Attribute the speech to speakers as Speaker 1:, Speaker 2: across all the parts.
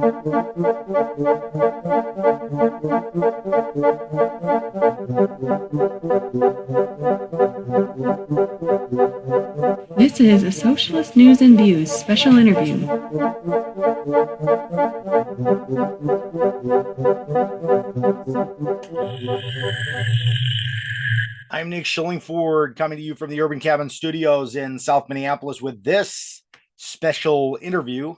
Speaker 1: This is a Socialist News and Views special interview.
Speaker 2: I'm Nick Schillingford, coming to you from the Urban Cabin Studios in South Minneapolis with this special interview.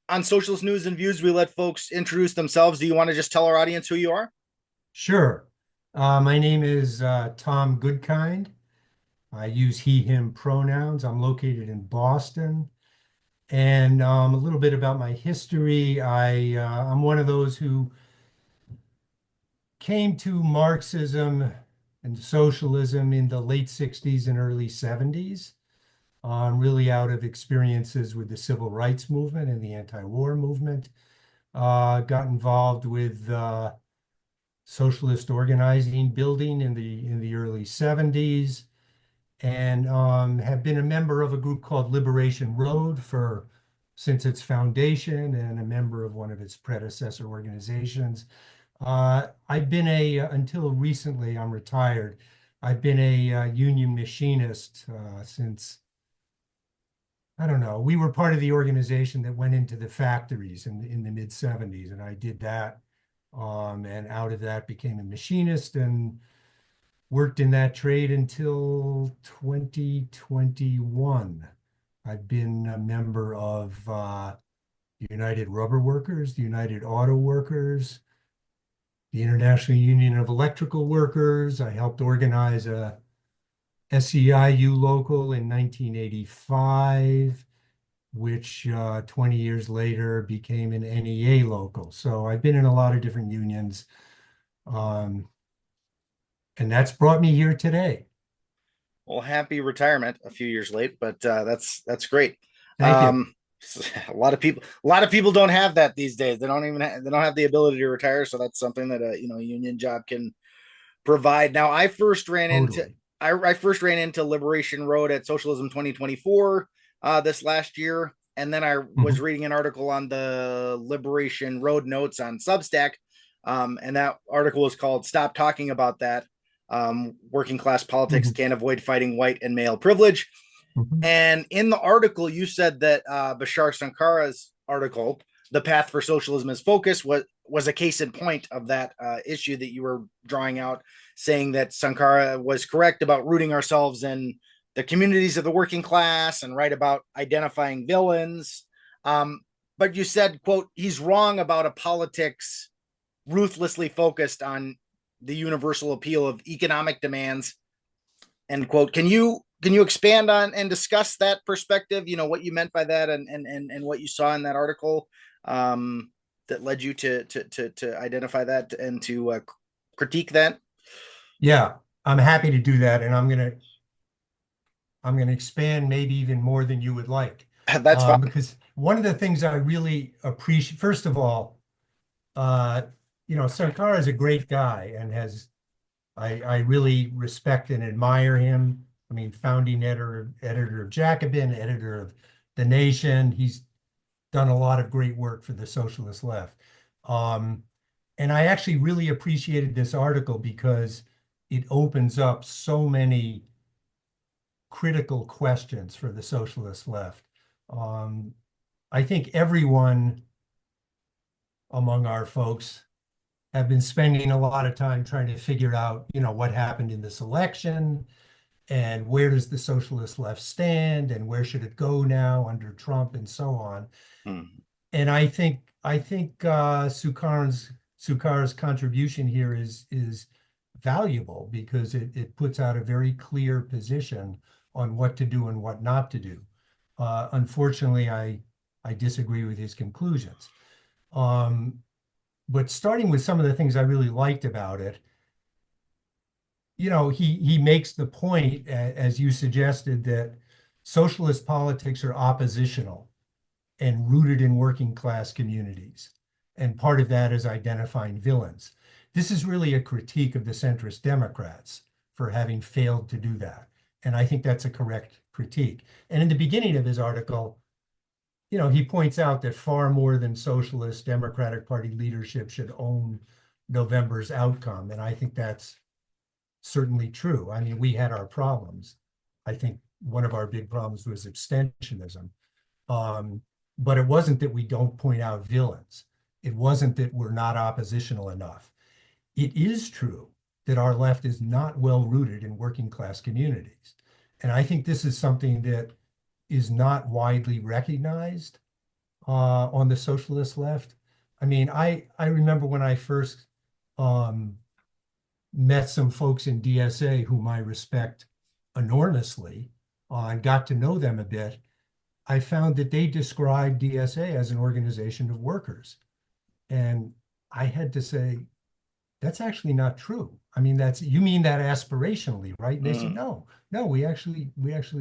Speaker 2: On Socialist News and Views, we let folks introduce themselves. Do you want to just tell our audience who you are?
Speaker 3: Sure. My name is Tom Goodkind. I use he, him pronouns. I'm located in Boston. And a little bit about my history. I'm one of those who came to Marxism and socialism in the late 60s and early 70s, really out of experiences with the civil rights movement and the anti-war movement. Got involved with socialist organizing building in the early 70s, and have been a member of a group called Liberation Road since its foundation, and a member of one of its predecessor organizations. I've been until recently, I'm retired. I've been a union machinist since, I don't know, we were part of the organization that went into the factories in the mid 70s, and I did that. And out of that became a machinist and worked in that trade until 2021. I've been a member of the United Rubber Workers, the United Auto Workers, the International Union of Electrical Workers. I helped organize a SEIU local in 1985, which 20 years later became an NEA local. So I've been in a lot of different unions, and that's brought me here today.
Speaker 2: Well, happy retirement a few years late, but that's great.
Speaker 3: Thank you.
Speaker 2: A lot of people don't have that these days. They don't have the ability to retire, so that's something that a union job can provide. Now, I first ran
Speaker 3: Totally.
Speaker 2: into Liberation Road at Socialism 2024 this last year, and then I was reading an article on the Liberation Road notes on Substack, and that article was called "Stop Talking About That." Working class politics can't avoid fighting white and male privilege. And in the article, you said that Bashar Sankara's article, "The Path for Socialism is Focus," was a case in point of that issue that you were drawing out, saying that Sankara was correct about rooting ourselves in the communities of the working class and right about identifying villains. But you said, quote, "He's wrong about a politics ruthlessly focused on the universal appeal of economic demands," end quote. Can you expand on and discuss that perspective? What you meant by that, and what you saw in that article that led you to identify that and to critique that?
Speaker 3: Yeah, I'm happy to do that, and I'm gonna expand maybe even more than you would like.
Speaker 2: That's fine.
Speaker 3: Because one of the things I really appreciate, first of all, Sankara is a great guy and I really respect and admire him. I mean, founding editor of Jacobin, editor of The Nation. He's done a lot of great work for the socialist left. And I actually really appreciated this article because it opens up so many critical questions for the socialist left. I think everyone among our folks have been spending a lot of time trying to figure out, what happened in this election and where does the socialist left stand and where should it go now under Trump and so on. And I think Sukhar's contribution here is valuable because it puts out a very clear position on what to do and what not to do. Unfortunately, I disagree with his conclusions. But starting with some of the things I really liked about it, he makes the point, as you suggested, that socialist politics are oppositional and rooted in working class communities. And part of that is identifying villains. This is really a critique of the centrist Democrats for having failed to do that. And I think that's a correct critique. And in the beginning of his article, he points out that far more than socialist Democratic Party leadership should own November's outcome. And I think that's certainly true. I mean, we had our problems. I think one of our big problems was abstentionism. But it wasn't that we don't point out villains. It wasn't that we're not oppositional enough. It is true that our left is not well rooted in working class communities. And I think this is something that is not widely recognized on the socialist left. I mean, I remember when I first met some folks in DSA whom I respect enormously and got to know them a bit. I found that they described DSA as an organization of workers. And I had to say, that's actually not true. I mean, you mean that aspirationally, right? And they said, no, we actually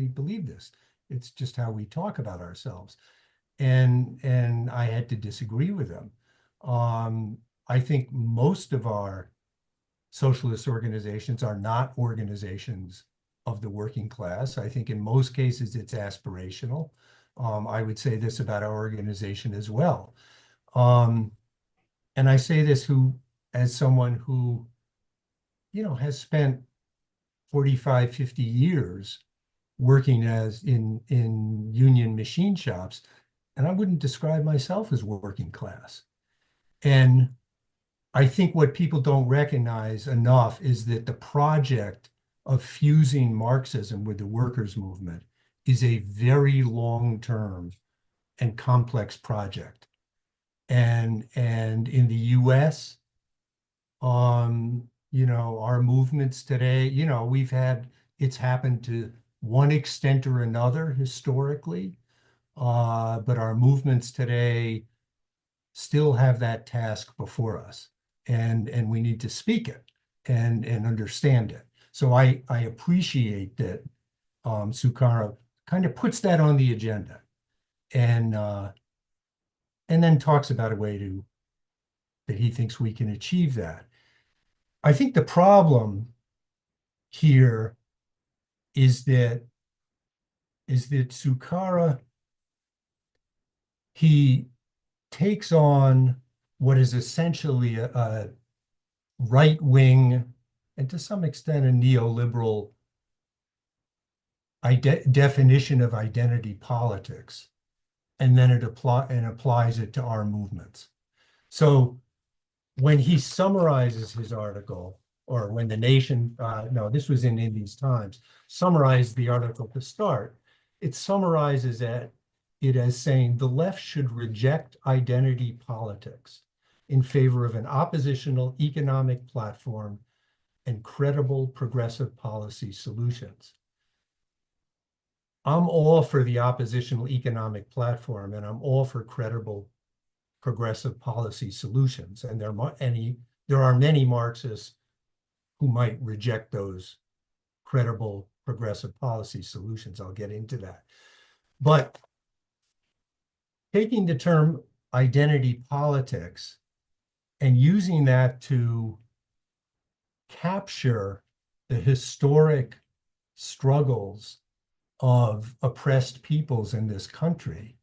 Speaker 3: believe this. It's just how we talk about ourselves. And I had to disagree with them. I think most of our socialist organizations are not organizations of the working class. I think in most cases it's aspirational. I would say this about our organization as well. And I say this as someone who, has spent 45, 50 years working in union machine shops, and I wouldn't describe myself as working class. And I think what people don't recognize enough is that the project of fusing Marxism with the workers' movement is a very long-term and complex project. And in the US, our movements today, it's happened to one extent or another historically, but our movements today still have that task before us, and we need to speak it and understand it. So I appreciate that Sukhara kind of puts that on the agenda, and then talks about a way that he thinks we can achieve that. I think the problem here is that Sukhara, he takes on what is essentially a right-wing and to some extent a neoliberal definition of identity politics, and then applies it to our movements. So when he summarizes his article, or when the Nation, this was in these Times, summarized the article to start, it summarizes it as saying the left should reject identity politics in favor of an oppositional economic platform and credible progressive policy solutions. I'm all for the oppositional economic platform, and I'm all for credible progressive policy solutions. And there are many Marxists who might reject those credible progressive policy solutions. I'll get into that. But taking the term identity politics and using that to capture the historic struggles of oppressed peoples in this country,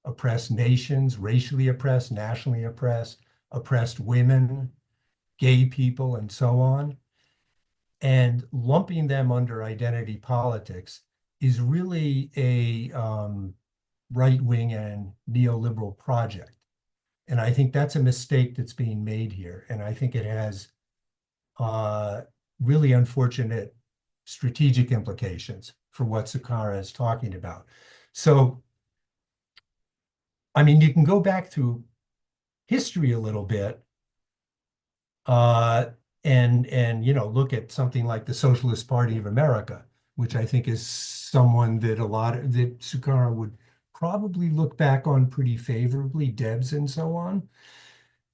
Speaker 3: oppressed nations, racially oppressed, nationally oppressed, oppressed women, gay people, and so on, and lumping them under identity politics is really a right-wing and neoliberal project. And I think that's a mistake that's being made here. And I think it has really unfortunate strategic implications for what Sukhara is talking about. So, I mean, you can go back through history a little bit and look at something like the Socialist Party of America, which I think is someone that that Sukhara would probably look back on pretty favorably, Debs and so on.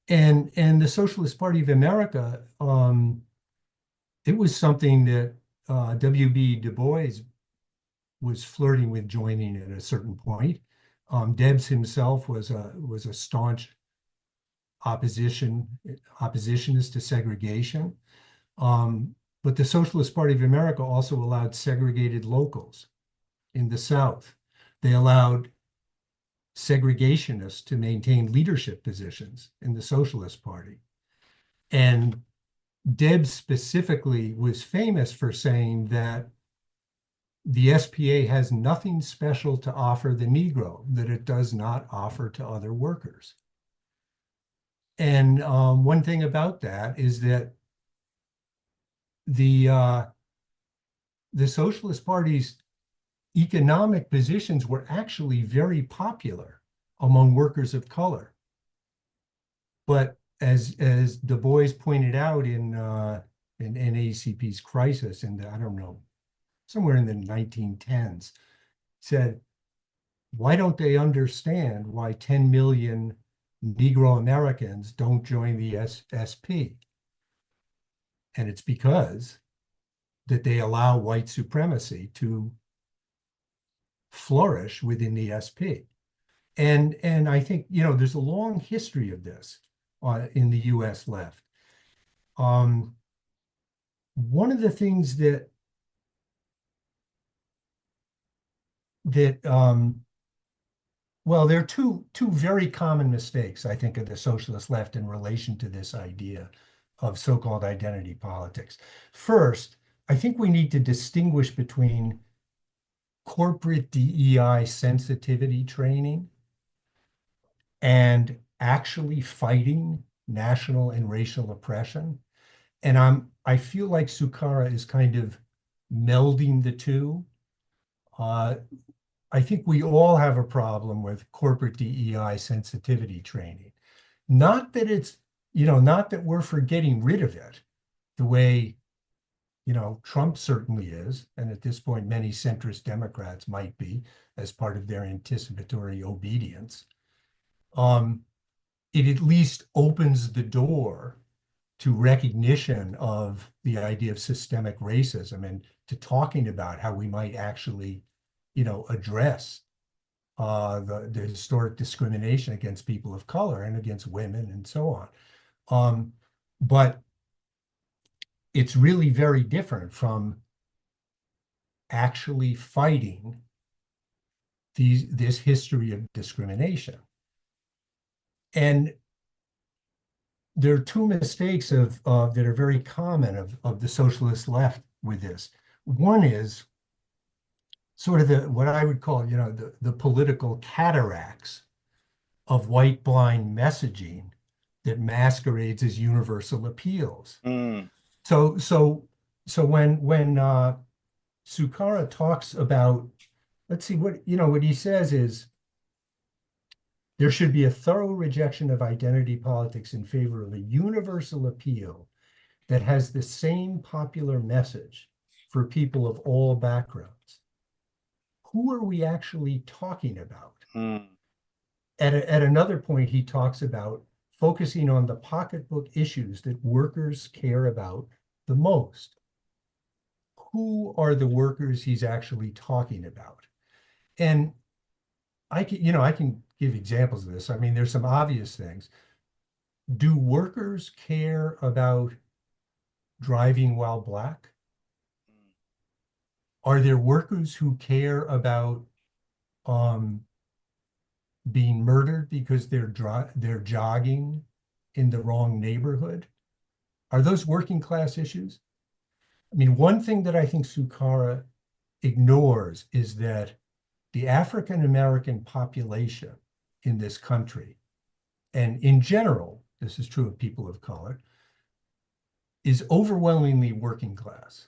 Speaker 3: And the Socialist Party of America, it was something that W.B. Du Bois was flirting with joining at a certain point. Debs himself was a staunch oppositionist to segregation. But the Socialist Party of America also allowed segregated locals in the South. They allowed segregationists to maintain leadership positions in the Socialist Party. And Debs specifically was famous for saying that the SPA has nothing special to offer the Negro that it does not offer to other workers. And one thing about that is that the Socialist Party's economic positions were actually very popular among workers of color. But as Du Bois pointed out in NAACP's Crisis in the, I don't know, somewhere in the 1910s, said, why don't they understand why 10 million Negro Americans don't join the SP? And it's because that they allow white supremacy to flourish within the SP. And I think, there's a long history of this in the US left. One of the things that well, there are two very common mistakes, I think, of the socialist left in relation to this idea of so-called identity politics. First, I think we need to distinguish between corporate DEI sensitivity training and actually fighting national and racial oppression. And I feel like Sukkara is kind of melding the two. I think we all have a problem with corporate DEI sensitivity training. Not that it's, not that we're for getting rid of it the way, Trump certainly is. And at this point, many centrist Democrats might be as part of their anticipatory obedience. It at least opens the door to recognition of the idea of systemic racism and to talking about how we might actually address the historic discrimination against people of color and against women and so on. But it's really very different from actually fighting this history of discrimination. And there are two mistakes that are very common of the socialist left with this. One is sort of what I would call, the political cataracts of white blind messaging that masquerades as universal appeals.
Speaker 2: Mm.
Speaker 3: So when Sukkara talks about, let's see what he says is there should be a thorough rejection of identity politics in favor of a universal appeal that has the same popular message for people of all backgrounds. Who are we actually talking about?
Speaker 2: Mm.
Speaker 3: At another point, he talks about focusing on the pocketbook issues that workers care about the most. Who are the workers he's actually talking about? And I can give examples of this. I mean, there's some obvious things. Do workers care about driving while black? Are there workers who care about being murdered because they're jogging in the wrong neighborhood? Are those working class issues? I mean, one thing that I think Sukkara ignores is that the African American population in this country, and in general, this is true of people of color, is overwhelmingly working class.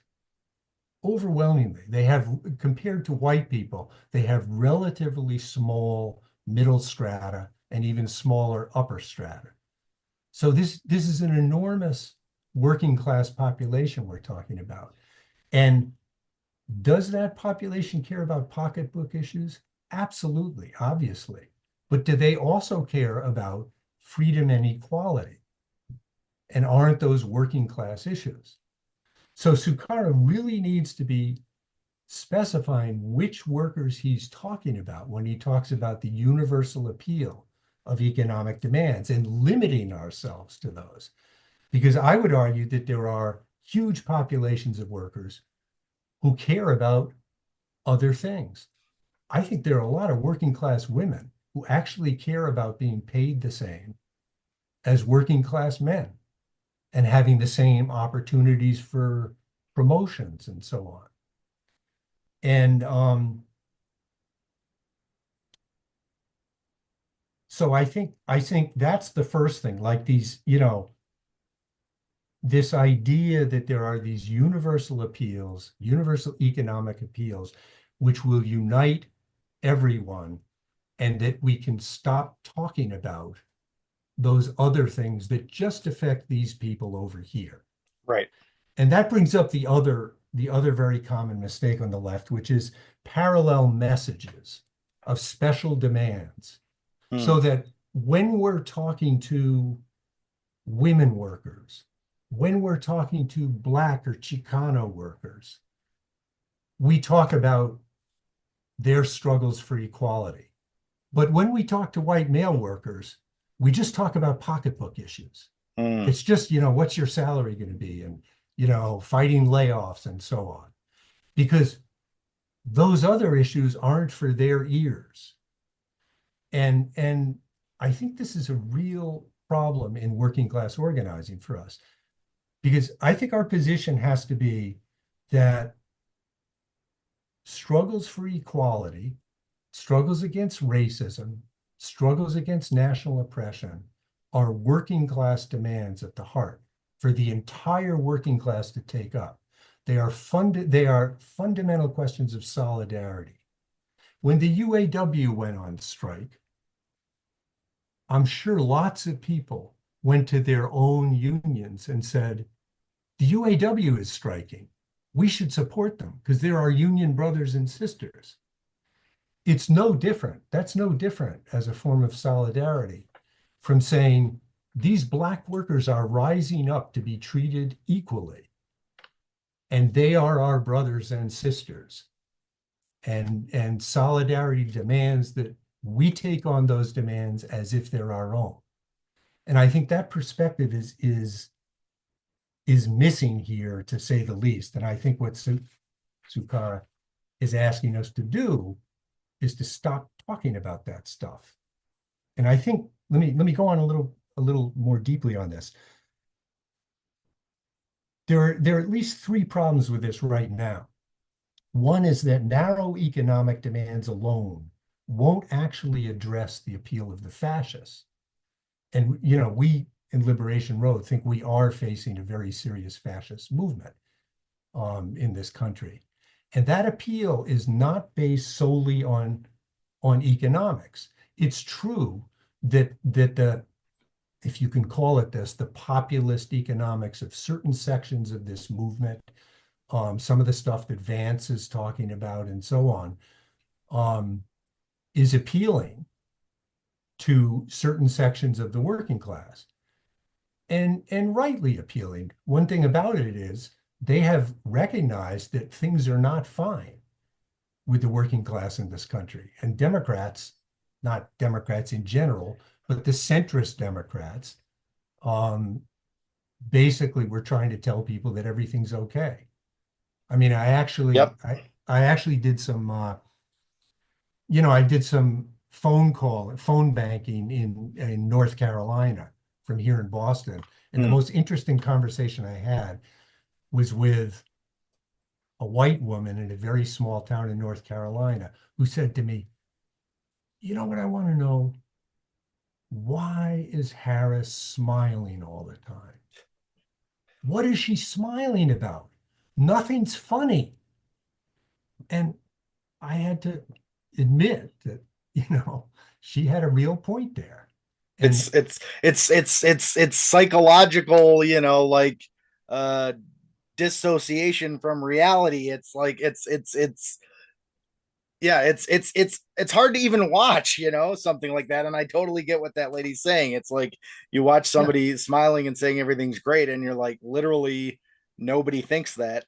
Speaker 3: Overwhelmingly, they have, compared to white people, they have relatively small middle strata and even smaller upper strata. So this is an enormous working class population we're talking about. And does that population care about pocketbook issues? Absolutely, obviously. But do they also care about freedom and equality? And aren't those working class issues? So Sukkara really needs to be specifying which workers he's talking about when he talks about the universal appeal of economic demands and limiting ourselves to those. Because I would argue that there are huge populations of workers who care about other things. I think there are a lot of working class women who actually care about being paid the same as working class men and having the same opportunities for promotions and so on. And so I think that's the first thing, like these, this idea that there are these universal appeals, universal economic appeals, which will unite everyone, and that we can stop talking about those other things that just affect these people over here.
Speaker 2: Right.
Speaker 3: And that brings up the other very common mistake on the left, which is parallel messages of special demands. So that when we're talking to women workers, when we're talking to Black or Chicano workers, we talk about their struggles for equality. But when we talk to white male workers, we just talk about pocketbook issues. It's just, what's your salary going to be? And, fighting layoffs and so on. Because those other issues aren't for their ears. And I think this is a real problem in working class organizing for us, because I think our position has to be that struggles for equality, struggles against racism, struggles against national oppression are working class demands at the heart for the entire working class to take up. They are fundamental questions of solidarity. When the UAW went on strike, I'm sure lots of people went to their own unions and said, the UAW is striking. We should support them because they're our union brothers and sisters. It's no different. That's no different as a form of solidarity from saying these Black workers are rising up to be treated equally, and they are our brothers and sisters. And solidarity demands that we take on those demands as if they're our own. And I think that perspective is missing here, to say the least. And I think what Sukara is asking us to do is to stop talking about that stuff. And I think, let me go on a little more deeply on this. There are at least three problems with this right now. One is that narrow economic demands alone won't actually address the appeal of the fascists. And, we in Liberation Road think we are facing a very serious fascist movement in this country. And that appeal is not based solely on economics. It's true that the, if you can call it this, the populist economics of certain sections of this movement, some of the stuff that Vance is talking about and so on, is appealing to certain sections of the working class, and rightly appealing. One thing about it is they have recognized that things are not fine with the working class in this country. And Democrats, not Democrats in general, but the centrist Democrats, basically were trying to tell people that everything's okay. I mean, I actually did some, I did some phone banking in North Carolina from here in Boston. And the most interesting conversation I had was with a white woman in a very small town in North Carolina who said to me, you know what I want to know? Why is Harris smiling all the time? What is she smiling about? Nothing's funny. And I had to admit that, she had a real point there. And
Speaker 2: it's psychological, dissociation from reality. It's like it's hard to even watch, something like that. And I totally get what that lady's saying. It's like you watch somebody smiling and saying everything's great, and you're like, literally nobody thinks that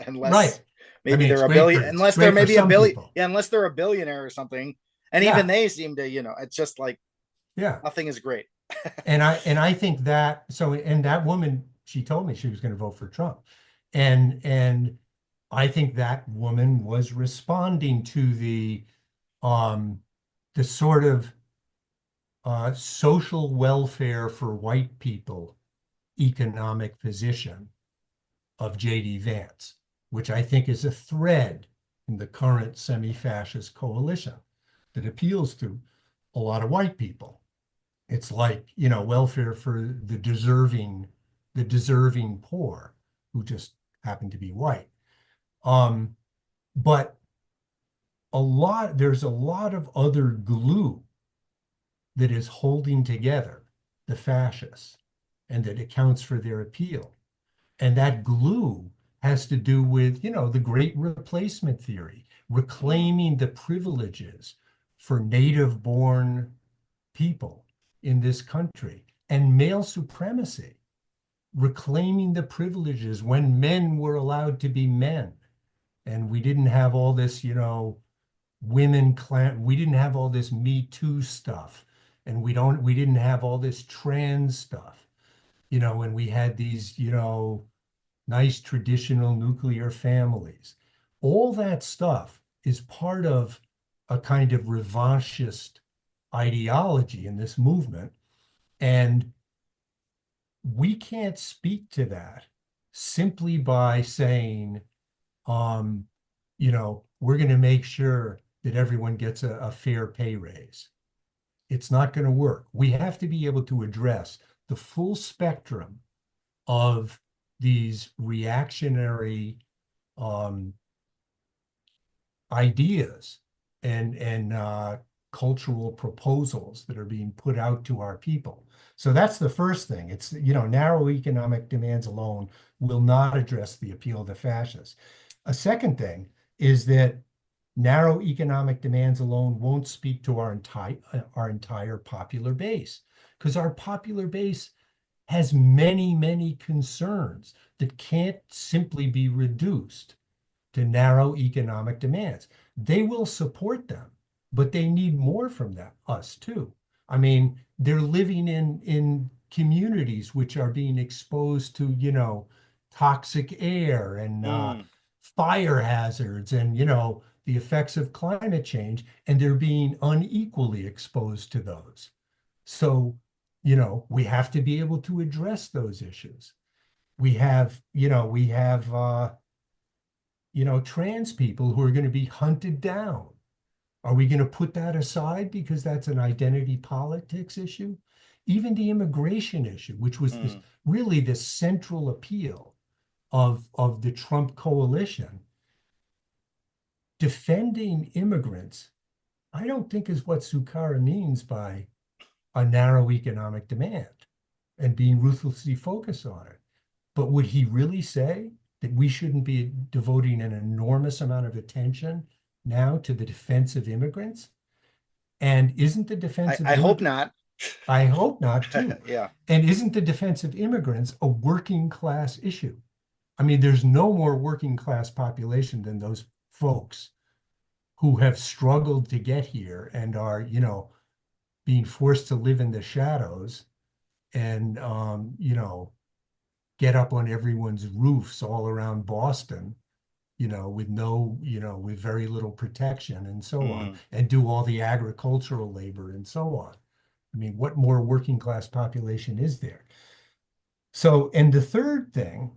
Speaker 2: unless maybe they're a billion, unless they're maybe a billion, unless they're a billionaire or something. And even they seem to, it's just like, nothing is great.
Speaker 3: and I think that, and that woman, she told me she was going to vote for Trump. And I think that woman was responding to the sort of social welfare for white people economic position of J.D. Vance, which I think is a thread in the current semi-fascist coalition that appeals to a lot of white people. It's like, welfare for the deserving poor who just happen to be white. But there's a lot of other glue that is holding together the fascists and that accounts for their appeal. And that glue has to do with, the great replacement theory, reclaiming the privileges for native-born people in this country, and male supremacy, reclaiming the privileges when men were allowed to be men. And we didn't have all this, we didn't have all this Me Too stuff. And we didn't have all this trans stuff, and we had these, nice traditional nuclear families. All that stuff is part of a kind of revanchist ideology in this movement. And we can't speak to that simply by saying, we're going to make sure that everyone gets a fair pay raise. It's not going to work. We have to be able to address the full spectrum of these reactionary ideas and cultural proposals that are being put out to our people. So that's the first thing. It's, narrow economic demands alone will not address the appeal of the fascists. A second thing is that narrow economic demands alone won't speak to our entire popular base, because our popular base has many, many concerns that can't simply be reduced to narrow economic demands. They will support them, but they need more from us too. I mean, they're living in communities which are being exposed to, toxic air and fire hazards and, the effects of climate change, and they're being unequally exposed to those. So, we have to be able to address those issues. We have trans people who are going to be hunted down. Are we going to put that aside because that's an identity politics issue? Even the immigration issue, which was really the central appeal of the Trump coalition, defending immigrants, I don't think is what Sukara means by a narrow economic demand and being ruthlessly focused on it. But would he really say that we shouldn't be devoting an enormous amount of attention now to the defense of immigrants? And isn't the defense of
Speaker 2: I hope not.
Speaker 3: I hope not too.
Speaker 2: Yeah.
Speaker 3: And isn't the defense of immigrants a working class issue? I mean, there's no more working class population than those folks who have struggled to get here and are, being forced to live in the shadows and, get up on everyone's roofs all around Boston, with with very little protection and so on, and do all the agricultural labor and so on. I mean, what more working class population is there? So, and the third thing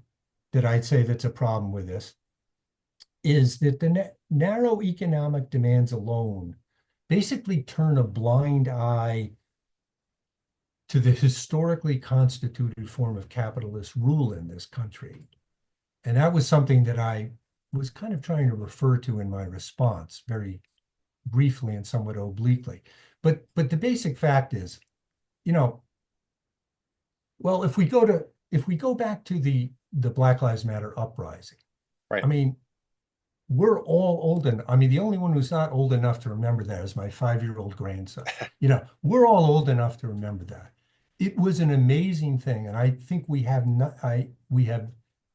Speaker 3: that I'd say that's a problem with this is that the narrow economic demands alone basically turn a blind eye to the historically constituted form of capitalist rule in this country. And that was something that I was kind of trying to refer to in my response very briefly and somewhat obliquely. But the basic fact is, well, if we go back to the Black Lives Matter uprising,
Speaker 2: right.
Speaker 3: I mean, we're all old enough. I mean, the only one who's not old enough to remember that is my 5-year-old grandson. We're all old enough to remember that. It was an amazing thing, and I think we have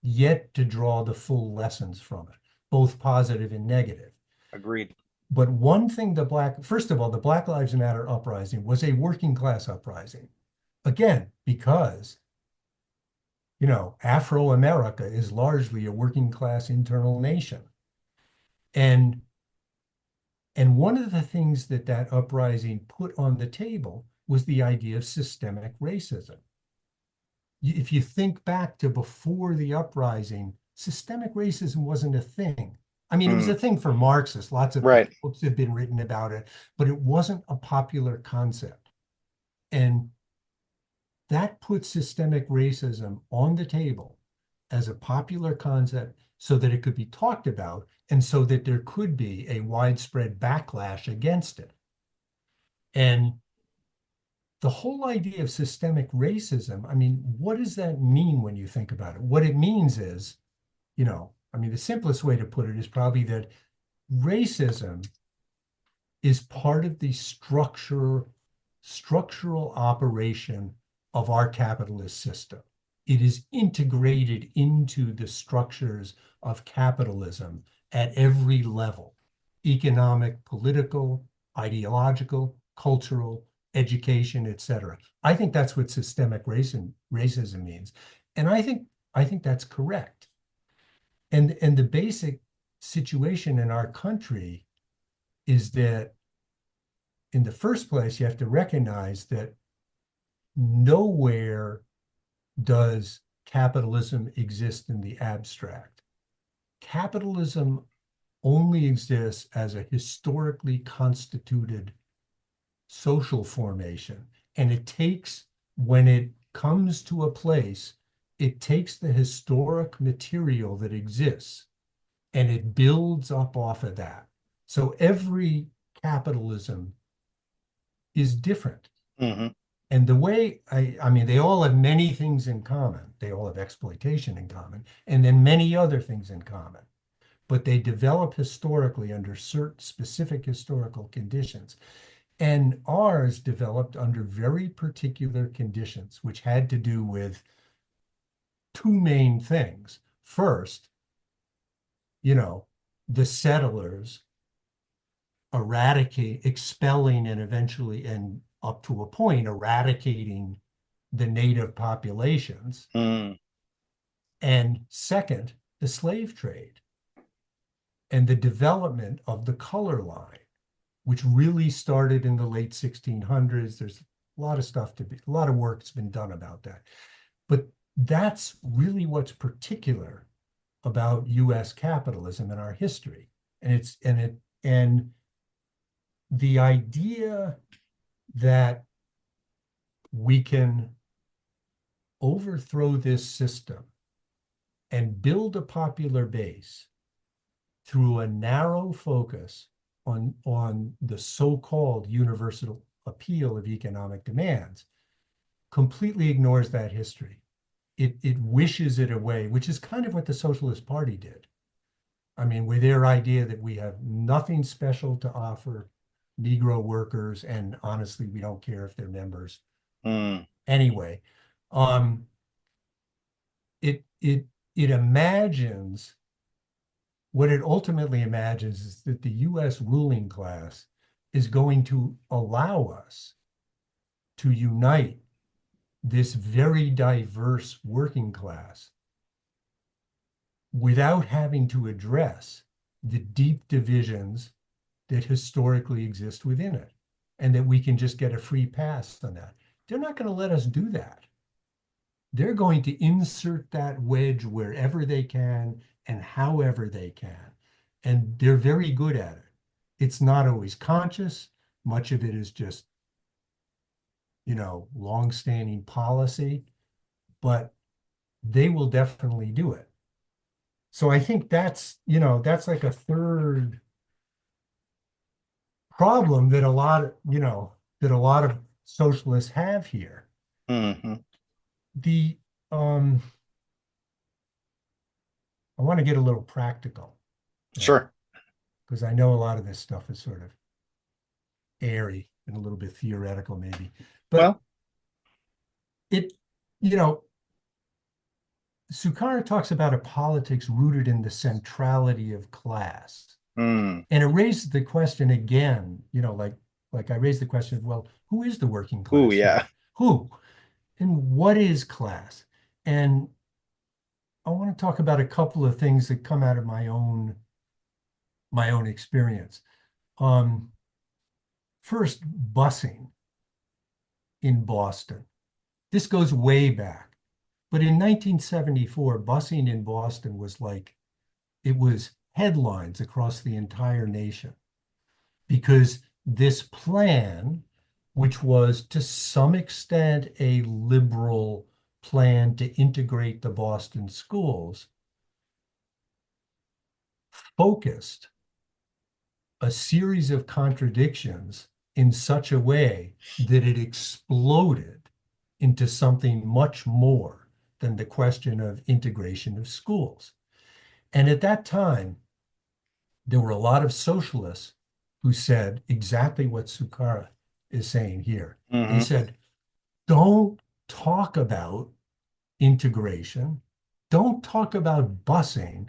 Speaker 3: yet to draw the full lessons from it, both positive and negative.
Speaker 2: Agreed.
Speaker 3: But one thing, first of all, the Black Lives Matter uprising was a working class uprising. Again, because, Afro-America is largely a working class internal nation. And one of the things that uprising put on the table was the idea of systemic racism. If you think back to before the uprising, systemic racism wasn't a thing. I mean, it was a thing for Marxists. Lots of
Speaker 2: Right.
Speaker 3: books have been written about it, but it wasn't a popular concept. And that puts systemic racism on the table as a popular concept so that it could be talked about and so that there could be a widespread backlash against it. And the whole idea of systemic racism, I mean, what does that mean when you think about it? What it means is, I mean, the simplest way to put it is probably that racism is part of the structural operation of our capitalist system. It is integrated into the structures of capitalism at every level: economic, political, ideological, cultural, education, etc. I think that's what systemic racism means. And I think that's correct. And the basic situation in our country is that, in the first place, you have to recognize that nowhere does capitalism exist in the abstract. Capitalism only exists as a historically constituted social formation. And when it comes to a place, it takes the historic material that exists and it builds up off of that. So every capitalism is different.
Speaker 2: Mm-hmm.
Speaker 3: And the way, I mean, they all have many things in common. They all have exploitation in common, and then many other things in common. But they develop historically under certain specific historical conditions. And ours developed under very particular conditions, which had to do with two main things. First, the settlers expelling and eventually, and up to a point, eradicating the native populations. And second, the slave trade and the development of the color line, which really started in the late 1600s. There's a lot of work that's been done about that. But that's really what's particular about US capitalism in our history. And the idea that we can overthrow this system and build a popular base through a narrow focus on the so-called universal appeal of economic demands completely ignores that history. It wishes it away, which is kind of what the Socialist Party did. I mean, with their idea that we have nothing special to offer Negro workers, and honestly, we don't care if they're members. Anyway, it imagines, what it ultimately imagines is that the US ruling class is going to allow us to unite this very diverse working class without having to address the deep divisions that historically exist within it, and that we can just get a free pass on that. They're not going to let us do that. They're going to insert that wedge wherever they can and however they can. And they're very good at it. It's not always conscious. Much of it is just, long-standing policy, but they will definitely do it. So I think that's like a third problem that a lot of socialists have here.
Speaker 2: Mm-hmm.
Speaker 3: I want to get a little practical.
Speaker 2: Sure.
Speaker 3: Because I know a lot of this stuff is sort of airy and a little bit theoretical maybe. But Sukarno talks about a politics rooted in the centrality of class. And it raises the question again, like I raised the question of, well, who is the working class?
Speaker 2: Oh, yeah.
Speaker 3: Who? And what is class? And I want to talk about a couple of things that come out of my own experience. First, busing. in Boston. This goes way back. But in 1974, busing in Boston was like, it was headlines across the entire nation because this plan, which was to some extent a liberal plan to integrate the Boston schools, focused a series of contradictions in such a way that it exploded into something much more than the question of integration of schools. And at that time, there were a lot of socialists who said exactly what Sukara is saying here. They said, don't talk about integration, don't talk about busing,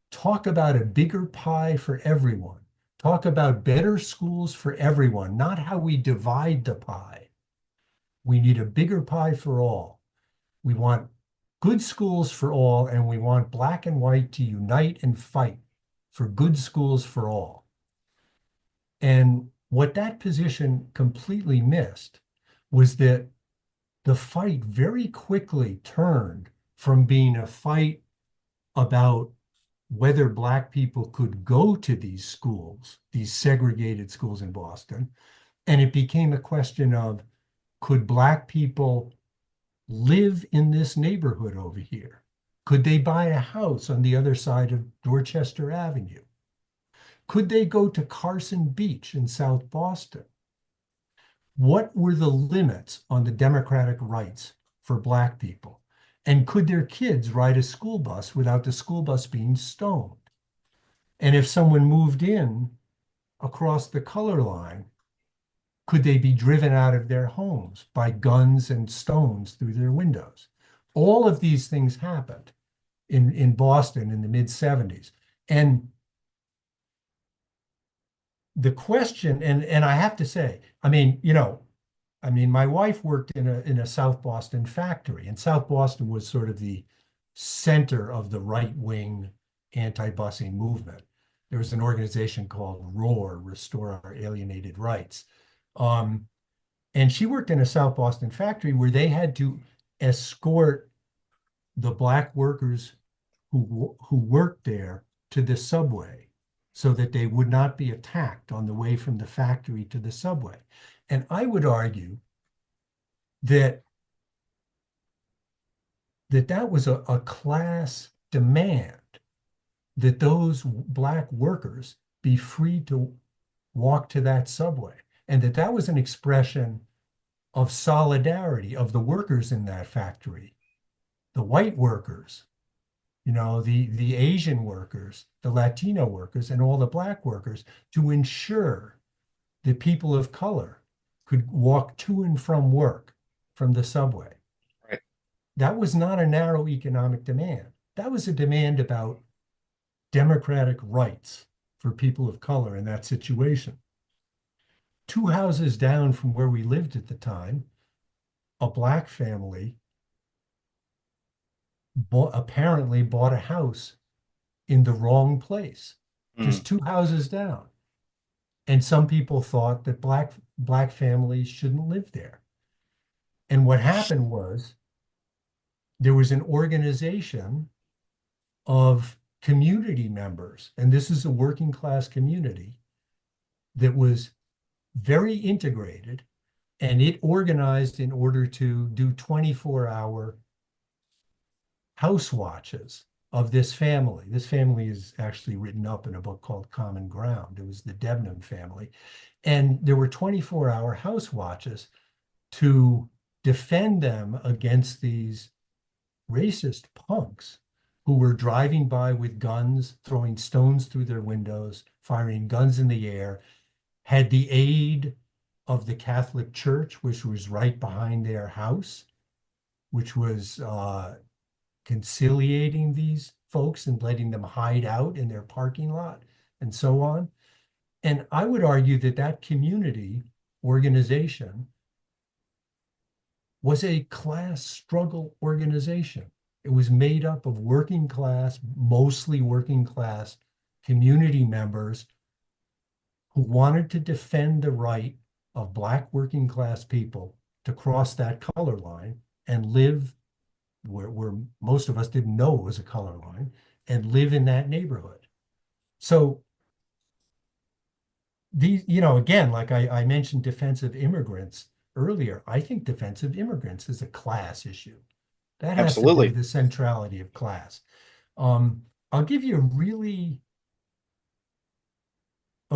Speaker 3: talk about a bigger pie for everyone. Talk about better schools for everyone, not how we divide the pie. We need a bigger pie for all. We want good schools for all, and we want black and white to unite and fight for good schools for all. And what that position completely missed was that the fight very quickly turned from being a fight about whether Black people could go to these schools, these segregated schools in Boston, and it became a question of, could Black people live in this neighborhood over here? Could they buy a house on the other side of Dorchester Avenue? Could they go to Carson Beach in South Boston? What were the limits on the democratic rights for Black people? And could their kids ride a school bus without the school bus being stoned? And if someone moved in across the color line, could they be driven out of their homes by guns and stones through their windows? All of these things happened in Boston in the mid-70s. And the question, and I have to say, my wife worked in a South Boston factory, and South Boston was sort of the center of the right-wing anti-busing movement. There was an organization called ROAR, Restore Our Alienated Rights. And she worked in a South Boston factory where they had to escort the Black workers who worked there to the subway so that they would not be attacked on the way from the factory to the subway. And I would argue that that was a class demand, that those Black workers be free to walk to that subway, and that was an expression of solidarity of the workers in that factory, the white workers, the Asian workers, the Latino workers, and all the Black workers, to ensure that people of color could walk to and from work from the subway.
Speaker 2: Right.
Speaker 3: That was not a narrow economic demand. That was a demand about democratic rights for people of color in that situation. 2 houses down from where we lived at the time, a Black family apparently bought a house in the wrong place, just 2 houses down. And some people thought that Black families shouldn't live there. And what happened was there was an organization of community members, and this is a working class community that was very integrated, and it organized in order to do 24-hour house watches of this family. This family is actually written up in a book called Common Ground. It was the Debnam family. And there were 24-hour house watches to defend them against these racist punks who were driving by with guns, throwing stones through their windows, firing guns in the air, had the aid of the Catholic Church, which was right behind their house, which was conciliating these folks and letting them hide out in their parking lot and so on. And I would argue that community organization was a class struggle organization. It was made up of working class, mostly working class community members who wanted to defend the right of Black working class people to cross that color line and live where most of us didn't know it was a color line and live in that neighborhood. So these, again, like I mentioned defensive immigrants earlier, I think defensive immigrants is a class issue. That has to do
Speaker 2: Absolutely.
Speaker 3: with the centrality of class. I'll give you a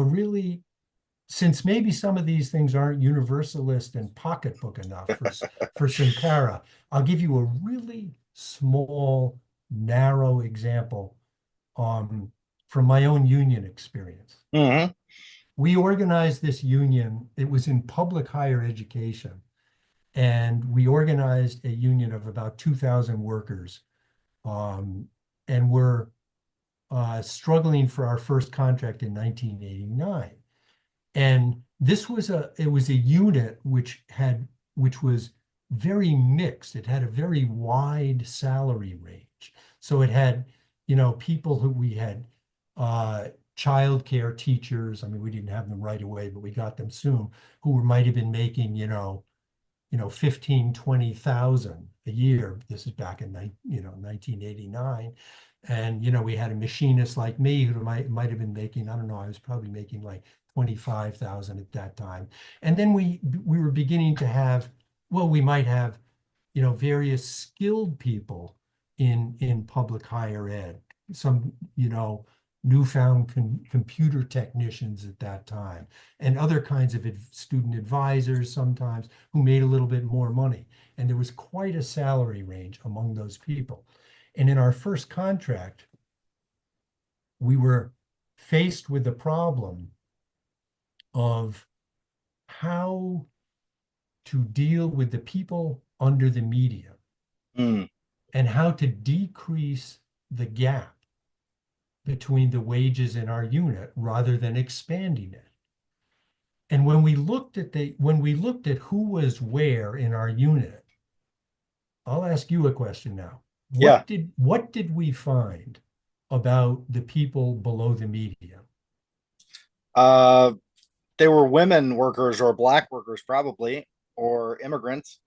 Speaker 3: really, since maybe some of these things aren't universalist and pocketbook enough for Sankara, I'll give you a really small, narrow example from my own union experience.
Speaker 2: Mm-hmm.
Speaker 3: We organized this union. It was in public higher education. And we organized a union of about 2,000 workers. And we're struggling for our first contract in 1989. And it was a unit which was very mixed. It had a very wide salary range. So it had, people who we had childcare teachers. I mean, we didn't have them right away, but we got them soon, who might have been making, 15, 20,000 a year. This is back in 1989. And we had a machinist like me who might have been making, I don't know, I was probably making like 25,000 at that time. And then we were beginning to have, well, we might have, various skilled people in public higher ed, some, newfound computer technicians at that time, and other kinds of student advisors sometimes who made a little bit more money. And there was quite a salary range among those people. And in our first contract, we were faced with the problem of how to deal with the people under the median and how to decrease the gap between the wages in our unit rather than expanding it. And when we looked at who was where in our unit, I'll ask you a question now. What did we find about the people below the median?
Speaker 2: They were women workers or black workers, probably, or immigrants.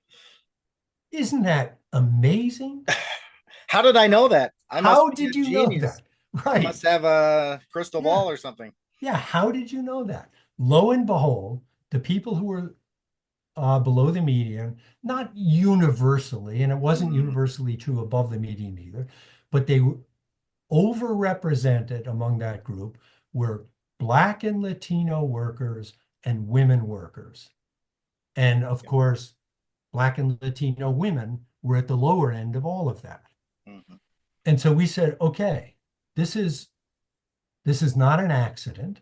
Speaker 3: Isn't that amazing?
Speaker 2: How did I know that?
Speaker 3: How did you know that?
Speaker 2: I must have a crystal ball or something.
Speaker 3: Yeah, how did you know that? Lo and behold, the people who were below the median, not universally, and it wasn't universally true above the median either, but they were overrepresented among that group were Black and Latino workers and women workers. And of course, Black and Latino women were at the lower end of all of that. Mm-hmm. And so we said, okay, this is not an accident.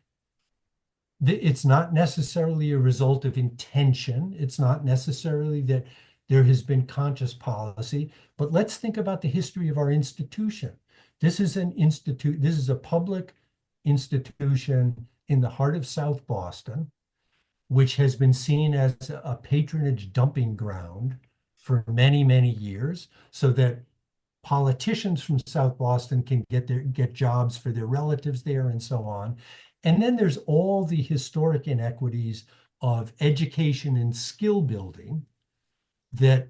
Speaker 3: It's not necessarily a result of intention. It's not necessarily that there has been conscious policy, but let's think about the history of our institution. This is a public institution in the heart of South Boston, which has been seen as a patronage dumping ground for many, many years, so that politicians from South Boston can get jobs for their relatives there and so on. And then there's all the historic inequities of education and skill building that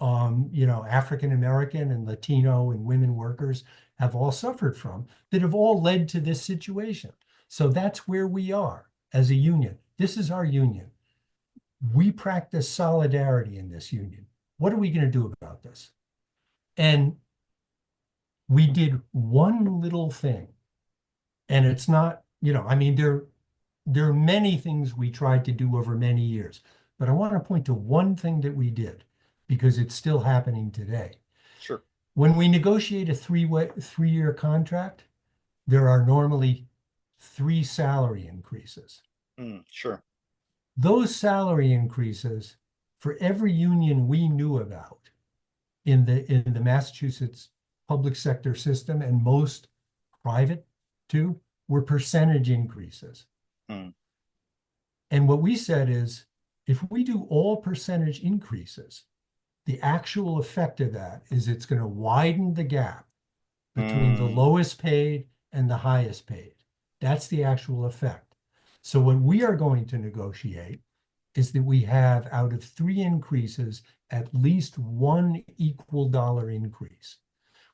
Speaker 3: African American and Latino and women workers have all suffered from, that have all led to this situation. So that's where we are as a union. This is our union. We practice solidarity in this union. What are we going to do about this? And we did one little thing. And it's not, there are many things we tried to do over many years, but I want to point to one thing that we did because it's still happening today.
Speaker 2: Sure.
Speaker 3: When we negotiate a three-year contract, there are normally 3 salary increases.
Speaker 2: Sure.
Speaker 3: Those salary increases for every union we knew about in the Massachusetts public sector system, and most private too, were percentage increases. And what we said is, if we do all percentage increases, the actual effect of that is it's going to widen the gap between the lowest paid and the highest paid. That's the actual effect. So what we are going to negotiate is that we have, out of 3 increases, at least 1 equal dollar increase,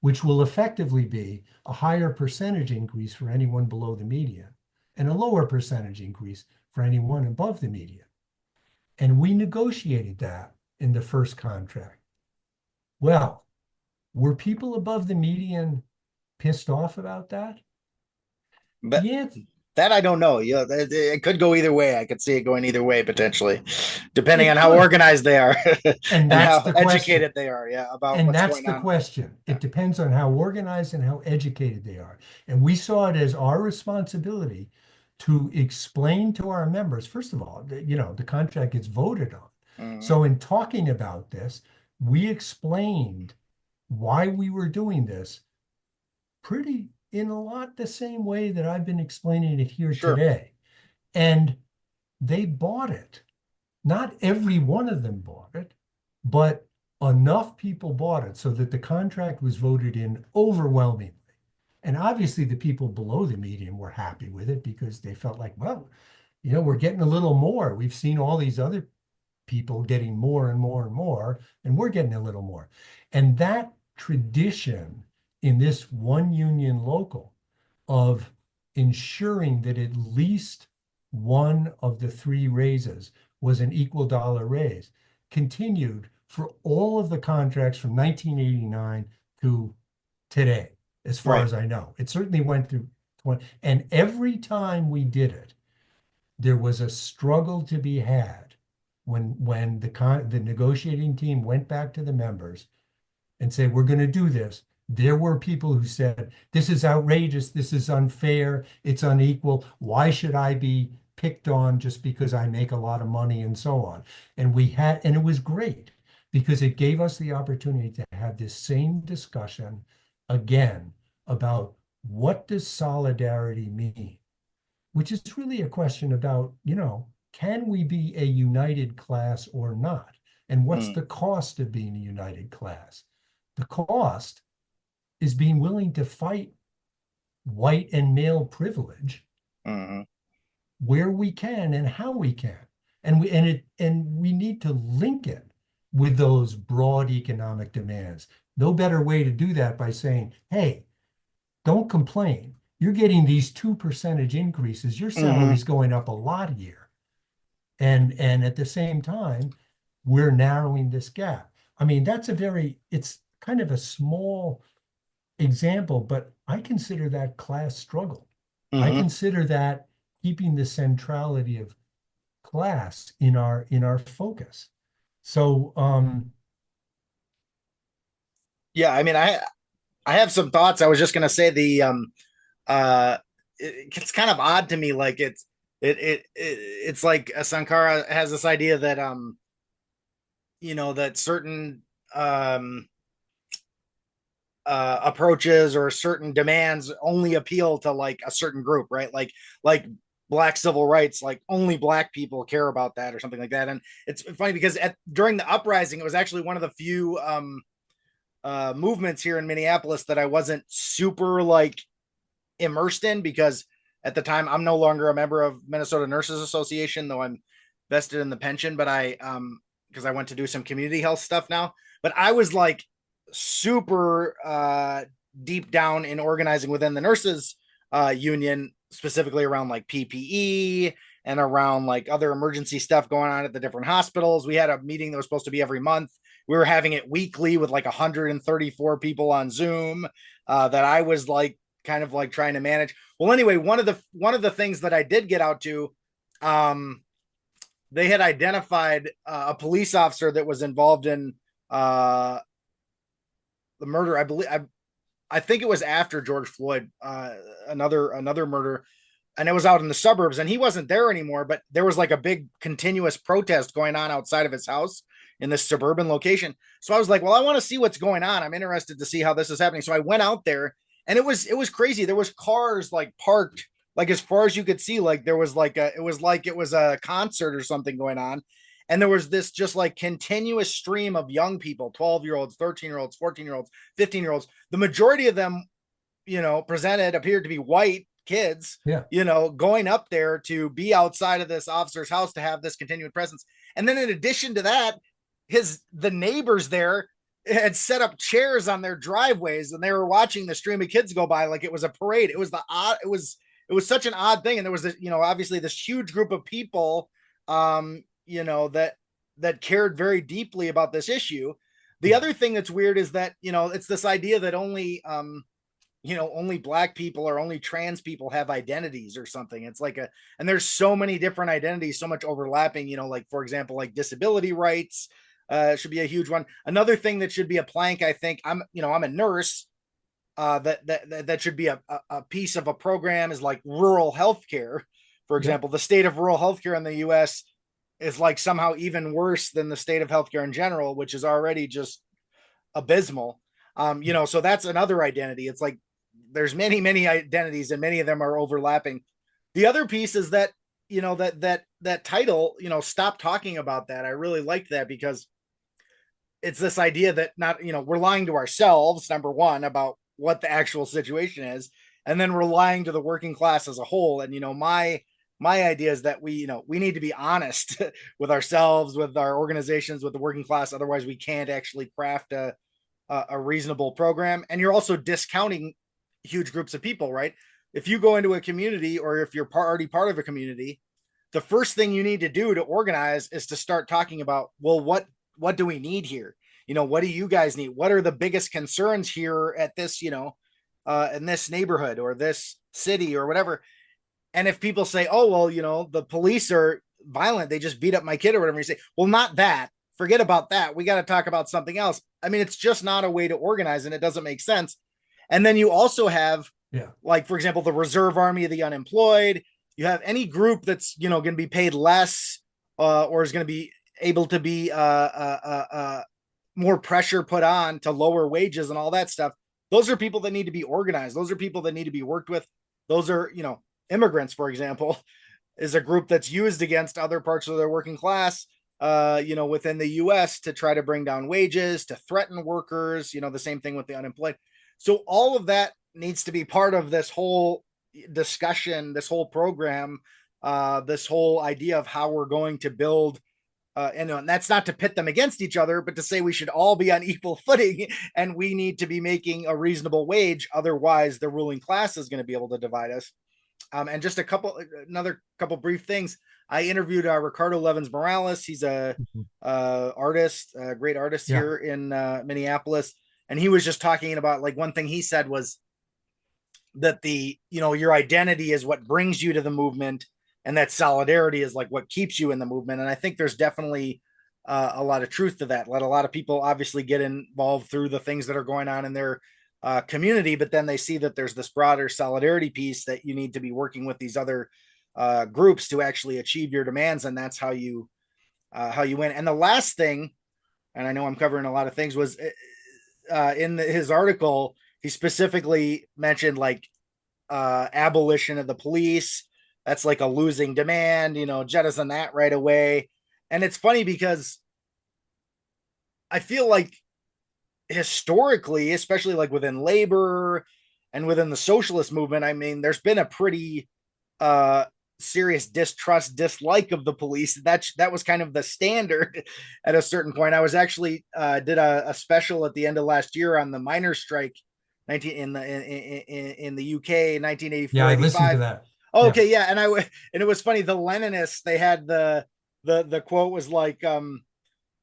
Speaker 3: which will effectively be a higher percentage increase for anyone below the median and a lower percentage increase for anyone above the median. And we negotiated that in the first contract. Well, were people above the median pissed off about that?
Speaker 2: But
Speaker 3: Yeah,
Speaker 2: that I don't know. Yeah, it could go either way. I could see it going either way potentially, depending
Speaker 3: it
Speaker 2: on how
Speaker 3: could.
Speaker 2: organized they are
Speaker 3: And
Speaker 2: and
Speaker 3: that's
Speaker 2: how
Speaker 3: the question.
Speaker 2: educated they are. Yeah, about
Speaker 3: And
Speaker 2: what's
Speaker 3: that's
Speaker 2: going
Speaker 3: the
Speaker 2: on.
Speaker 3: question.
Speaker 2: Yeah.
Speaker 3: It depends on how organized and how educated they are. And we saw it as our responsibility to explain to our members, first of all, the contract gets voted on.
Speaker 2: Mhm.
Speaker 3: So in talking about this, we explained why we were doing this pretty in a lot the same way that I've been explaining it here
Speaker 2: Sure.
Speaker 3: today. And they bought it. Not every one of them bought it, but enough people bought it so that the contract was voted in overwhelmingly. And obviously, the people below the median were happy with it because they felt like, well, we're getting a little more. We've seen all these other people getting more and more and more, and we're getting a little more. And that tradition in this one union local of ensuring that at least one of the 3 raises was an equal dollar raise continued for all of the contracts from 1989 to today, as far
Speaker 2: Right.
Speaker 3: as I know. It certainly went through 20, and every time we did it, there was a struggle to be had when the negotiating team went back to the members and said, we're going to do this. There were people who said, this is outrageous, this is unfair, it's unequal. Why should I be picked on just because I make a lot of money, and so on? And it was great because it gave us the opportunity to have this same discussion again about what does solidarity mean, which is really a question about, can we be a united class or not? And what's the cost of being a united class? The cost is being willing to fight white and male privilege
Speaker 2: Mm-hmm.
Speaker 3: where we can and how we can. And we need to link it with those broad economic demands. No better way to do that by saying, hey, don't complain. You're getting these 2% increases. Your salary's going up a lot here. And at the same time, we're narrowing this gap. I mean, it's kind of a small example, but I consider that class struggle. I
Speaker 2: Mm-hmm.
Speaker 3: consider that keeping the centrality of class in our focus. So
Speaker 2: Yeah, I mean, I have some thoughts. I was just gonna say it's kind of odd to me. Like it's like Sankara has this idea that that certain approaches or certain demands only appeal to like a certain group, right? Like black civil rights, like only black people care about that or something like that. And it's funny because during the uprising, it was actually one of the few movements here in Minneapolis that I wasn't super like immersed in, because at the time I'm no longer a member of Minnesota Nurses Association, though I'm vested in the pension, but because I went to do some community health stuff now. But I was like super deep down in organizing within the nurses union, specifically around like PPE and around like other emergency stuff going on at the different hospitals. We had a meeting that was supposed to be every month. We were having it weekly with like 134 people on Zoom that I was like kind of like trying to manage. Well, anyway, one of the things that I did get out to, they had identified a police officer that was involved in the murder. I think it was after George Floyd, another murder, and it was out in the suburbs, and he wasn't there anymore. But there was like a big continuous protest going on outside of his house in this suburban location. So I was like, well, I want to see what's going on. I'm interested to see how this is happening. So I went out there, and it was crazy. There was cars like parked like as far as you could see. Like there was like it was a concert or something going on. And there was this just like continuous stream of young people, 12-year-olds, 13-year-olds, 14-year-olds, 15-year-olds. The majority of them, presented appeared to be white kids,
Speaker 3: Yeah.
Speaker 2: going up there to be outside of this officer's house to have this continued presence. And then in addition to that, the neighbors there had set up chairs on their driveways, and they were watching the stream of kids go by like it was a parade. It was such an odd thing. And there was this, obviously this huge group of people, that cared very deeply about this issue. The other thing that's weird is that, it's this idea that only Black people or only trans people have identities or something. It's like and there's so many different identities, so much overlapping, like, for example, like disability rights, should be a huge one. Another thing that should be a plank, I think, I'm a nurse, that should be a piece of a program is like rural healthcare. For example, the state of rural healthcare in the US is like somehow even worse than the state of healthcare in general, which is already just abysmal. So that's another identity. It's like there's many identities, and many of them are overlapping. The other piece is that, that title, stop talking about that. I really liked that, because it's this idea that we're lying to ourselves, number one, about what the actual situation is, and then we're lying to the working class as a whole. And my idea is that we need to be honest with ourselves, with our organizations, with the working class. Otherwise we can't actually craft a reasonable program. And you're also discounting huge groups of people, right? If you go into a community, or if you're already part of a community, the first thing you need to do to organize is to start talking about, well, what do we need here? What do you guys need? What are the biggest concerns here at this, in this neighborhood or this city or whatever? And if people say, oh, well, the police are violent, they just beat up my kid or whatever, you say, well, not that. Forget about that. We got to talk about something else. I mean, it's just not a way to organize, and it doesn't make sense. And then you also have, like, for example, the Reserve Army of the unemployed. You have any group that's, going to be paid less, or is going to be able to be more pressure put on to lower wages and all that stuff. Those are people that need to be organized. Those are people that need to be worked with. Those are, immigrants, for example, is a group that's used against other parts of their working class, within the US to try to bring down wages, to threaten workers, the same thing with the unemployed. So all of that needs to be part of this whole discussion, this whole program, this whole idea of how we're going to build. And that's not to pit them against each other, but to say we should all be on equal footing, and we need to be making a reasonable wage. Otherwise, the ruling class is going to be able to divide us. And just another couple brief things. I interviewed Ricardo Levins Morales. He's a artist, a great artist here in Minneapolis. And he was just talking about, like, one thing he said was that your identity is what brings you to the movement, and that solidarity is like what keeps you in the movement. And I think there's definitely a lot of truth to that. Let a lot of people obviously get involved through the things that are going on in their community, but then they see that there's this broader solidarity piece that you need to be working with these other groups to actually achieve your demands. And that's how you win. And the last thing, and I know I'm covering a lot of things, was his article, he specifically mentioned like abolition of the police. That's like a losing demand, jettison that right away. And it's funny because I feel like historically, especially like within labor and within the socialist movement, I mean, there's been a pretty serious dislike of the police. That was kind of the standard at a certain point. I was actually did a special at the end of last year on the miners' strike in the UK 1984.
Speaker 3: Yeah, I listened to that.
Speaker 2: Okay, yeah. And it was funny, the Leninists, they had the quote was like,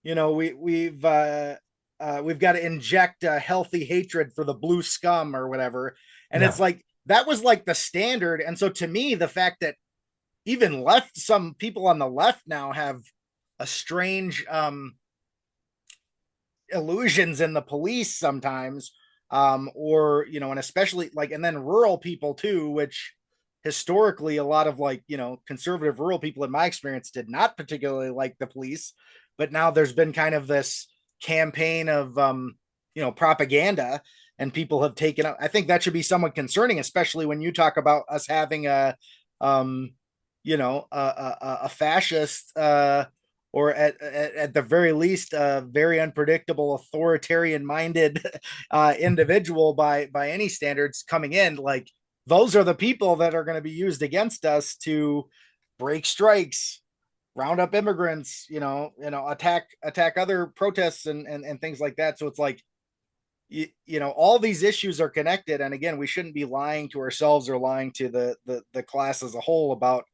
Speaker 2: we've got to inject a healthy hatred for the blue scum or whatever. And it's like, that was like the standard. And so to me, the fact that even some people on the left now have a strange illusions in the police sometimes, or, and especially like, and then rural people too, which historically a lot of like, conservative rural people in my experience did not particularly like the police, but now there's been kind of this campaign of, propaganda, and people have taken up. I think that should be somewhat concerning, especially when you talk about us having a fascist, or at the very least, a very unpredictable, authoritarian minded individual by any standards coming in. Like, those are the people that are going to be used against us to break strikes, round up immigrants, attack other protests and things like that. So it's like, all these issues are connected. And again, we shouldn't be lying to ourselves or lying to the class as a whole about,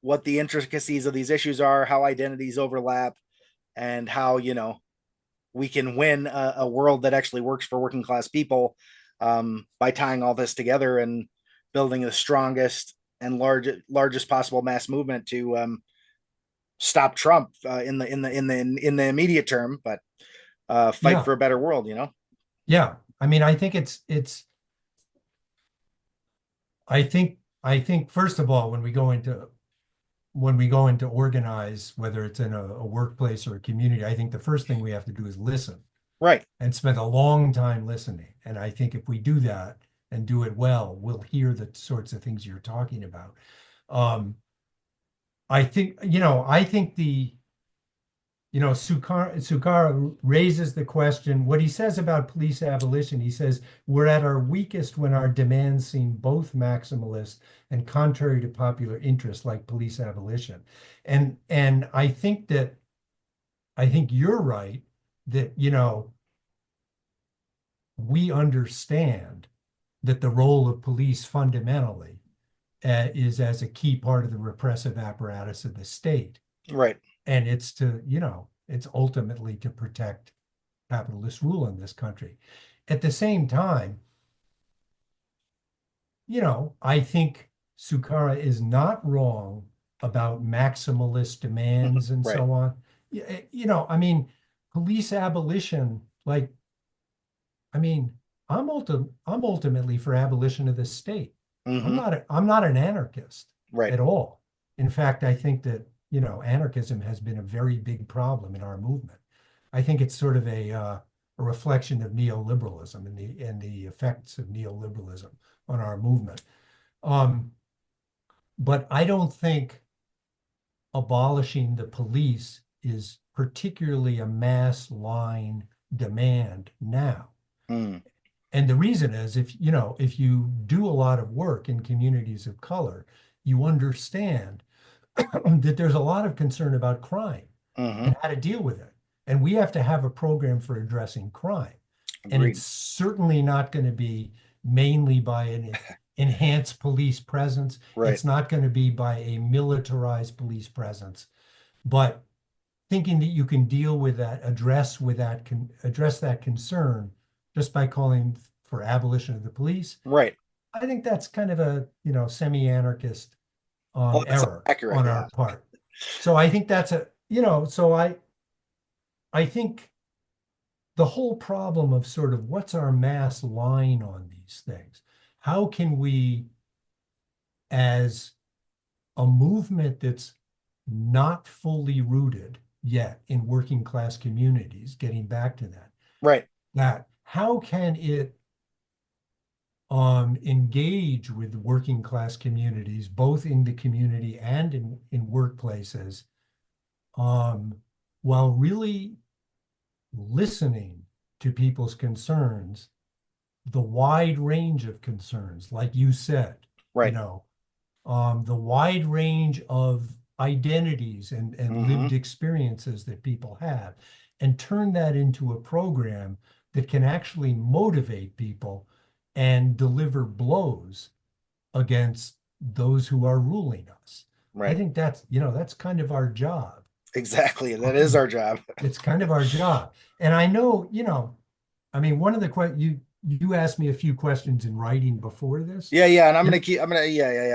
Speaker 2: what the intricacies of these issues are, how identities overlap, and how, we can win a world that actually works for working class people, by tying all this together and building the strongest and largest possible mass movement to stop Trump in the immediate term, but fight
Speaker 3: Yeah.
Speaker 2: for a better world.
Speaker 3: Yeah. I mean, I think I think first of all, when we go into organize, whether it's in a workplace or a community, I think the first thing we have to do is listen
Speaker 2: Right.
Speaker 3: and spend a long time listening. And I think if we do that and do it well, we'll hear the sorts of things you're talking about. I think, Sukara raises the question, what he says about police abolition, he says, we're at our weakest when our demands seem both maximalist and contrary to popular interest, like police abolition. And I think you're right that, we understand that the role of police fundamentally is as a key part of the repressive apparatus of the state.
Speaker 2: Right.
Speaker 3: And it's it's ultimately to protect capitalist rule in this country. At the same time, I think Sukara is not wrong about maximalist demands and
Speaker 2: Right.
Speaker 3: so on. I mean, police abolition, like, I mean, I'm ultimately for abolition of the state.
Speaker 2: Mm-hmm.
Speaker 3: I'm not an anarchist
Speaker 2: Right.
Speaker 3: at all. In fact, I think that, anarchism has been a very big problem in our movement. I think it's sort of a reflection of neoliberalism and the effects of neoliberalism on our movement. But I don't think abolishing the police is particularly a mass line demand now.
Speaker 2: Mm.
Speaker 3: And the reason is if you do a lot of work in communities of color, you understand that there's a lot of concern about crime
Speaker 2: Mm-hmm.
Speaker 3: and how to deal with it. And we have to have a program for addressing crime. And
Speaker 2: Agreed.
Speaker 3: it's certainly not going to be mainly by an enhanced police presence.
Speaker 2: Right.
Speaker 3: It's not going to be by a militarized police presence. But thinking that you can deal with that, address that concern just by calling for abolition of the police,
Speaker 2: Right.
Speaker 3: I think that's kind of a semi-anarchist
Speaker 2: That's
Speaker 3: error
Speaker 2: accurate.
Speaker 3: on
Speaker 2: Yeah.
Speaker 3: our part. So I think that's so I think the whole problem of sort of what's our mass line on these things? How can we, as a movement that's not fully rooted yet in working class communities, getting back to
Speaker 2: Right.
Speaker 3: that how can it engage with working class communities, both in the community and in workplaces, while really listening to people's concerns, the wide range of concerns, like you said,
Speaker 2: Right.
Speaker 3: The wide range of identities and
Speaker 2: Mm-hmm.
Speaker 3: lived experiences that people have, and turn that into a program that can actually motivate people and deliver blows against those who are ruling us. I
Speaker 2: Right.
Speaker 3: think that's kind of our job.
Speaker 2: Exactly. That is our job.
Speaker 3: It's kind of our job. And I know, I mean, one of the you asked me a few questions in writing before this.
Speaker 2: Yeah, yeah, and I'm gonna yeah.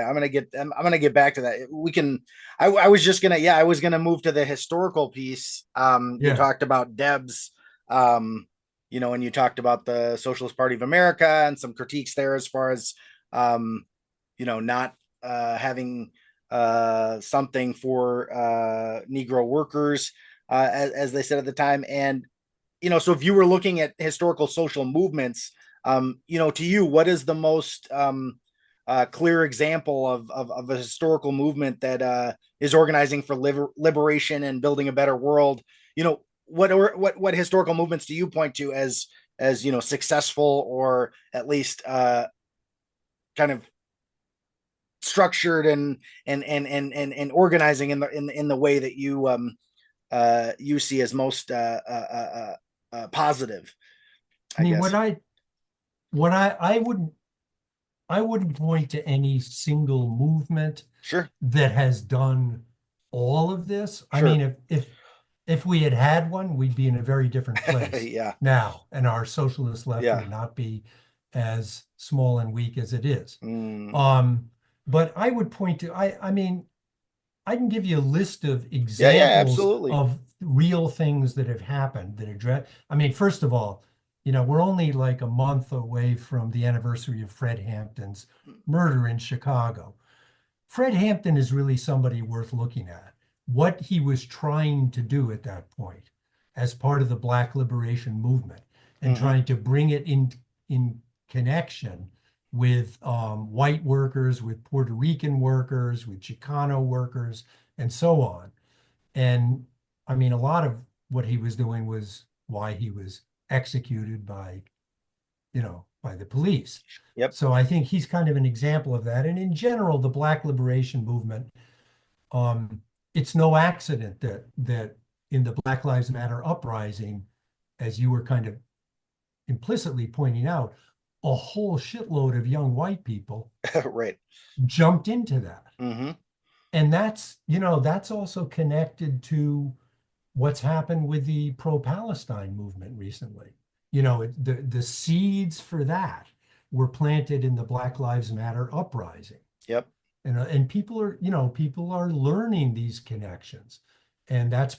Speaker 2: I'm gonna get back to that. We can. I was just gonna, I was gonna move to the historical piece. You
Speaker 3: Yeah.
Speaker 2: talked about Debs, and you talked about the Socialist Party of America and some critiques there as far as, not having something for Negro workers, as they said at the time, and so if you were looking at historical social movements, to you, what is the most clear example of a historical movement that is organizing for liberation and building a better world? What historical movements do you point to as successful, or at least kind of structured and organizing in the way that you see as most positive,
Speaker 3: I mean,
Speaker 2: guess.
Speaker 3: I wouldn't point to any single movement
Speaker 2: Sure.
Speaker 3: that has done all of this. I
Speaker 2: Sure.
Speaker 3: mean, if we had had one, we'd be in a very different place
Speaker 2: Yeah.
Speaker 3: now, and our socialist left
Speaker 2: Yeah.
Speaker 3: would not be as small and weak as it is.
Speaker 2: Mm.
Speaker 3: But I would point to, I mean, I can give you a list of
Speaker 2: Yeah,
Speaker 3: examples
Speaker 2: absolutely.
Speaker 3: of real things that have happened that address. I mean, first of all, you know, we're only like a month away from the anniversary of Fred Hampton's murder in Chicago. Fred Hampton is really somebody worth looking at. What he was trying to do at that point as part of the Black liberation movement and trying to bring it in connection with white workers, with Puerto Rican workers, with Chicano workers, and so on. And I mean, a lot of what he was doing was why he was executed by, you know, by the police.
Speaker 2: Yep.
Speaker 3: So I think he's kind of an example of that. And in general, the Black liberation movement, it's no accident that in the Black Lives Matter uprising, as you were kind of implicitly pointing out, a whole shitload of young white people
Speaker 2: Right.
Speaker 3: jumped into that.
Speaker 2: Mm-hmm.
Speaker 3: And that's, you know, that's also connected to what's happened with the pro-Palestine movement recently. You know, the seeds for that were planted in the Black Lives Matter uprising.
Speaker 2: Yep.
Speaker 3: And people are, you know, people are learning these connections. And that's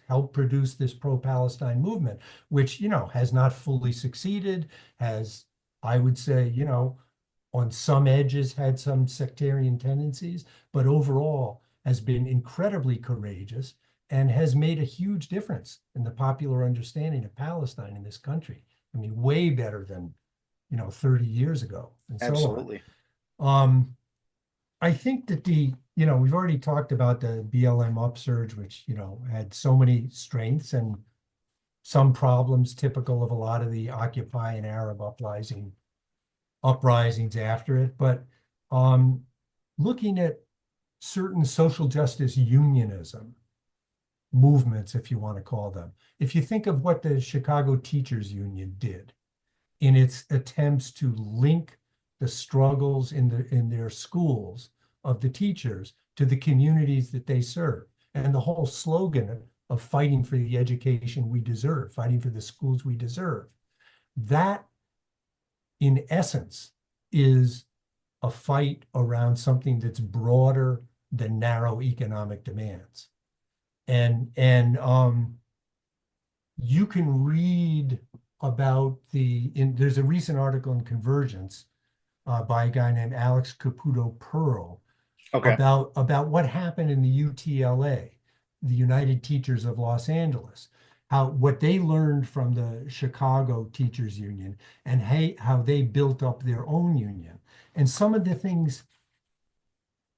Speaker 3: helped produce this pro-Palestine movement, which, you know, has not fully succeeded, has, I would say, you know, on some edges had some sectarian tendencies, but overall has been incredibly courageous and has made a huge difference in the popular understanding of Palestine in this country. I mean, way better than, you know, 30 years ago and
Speaker 2: Absolutely.
Speaker 3: so on. I think that you know, we've already talked about the BLM upsurge, which, you know, had so many strengths and some problems typical of a lot of the Occupy and Arab uprisings after it. But looking at certain social justice unionism movements, if you want to call them, if you think of what the Chicago Teachers Union did in its attempts to link the struggles in their schools of the teachers to the communities that they serve, and the whole slogan of fighting for the education we deserve, fighting for the schools we deserve, that in essence is a fight around something that's broader than narrow economic demands. And you can read about there's a recent article in Convergence by a guy named Alex Caputo Pearl about what happened in the UTLA, the United Teachers of Los Angeles, what they learned from the Chicago Teachers Union and how they built up their own union. And some of the things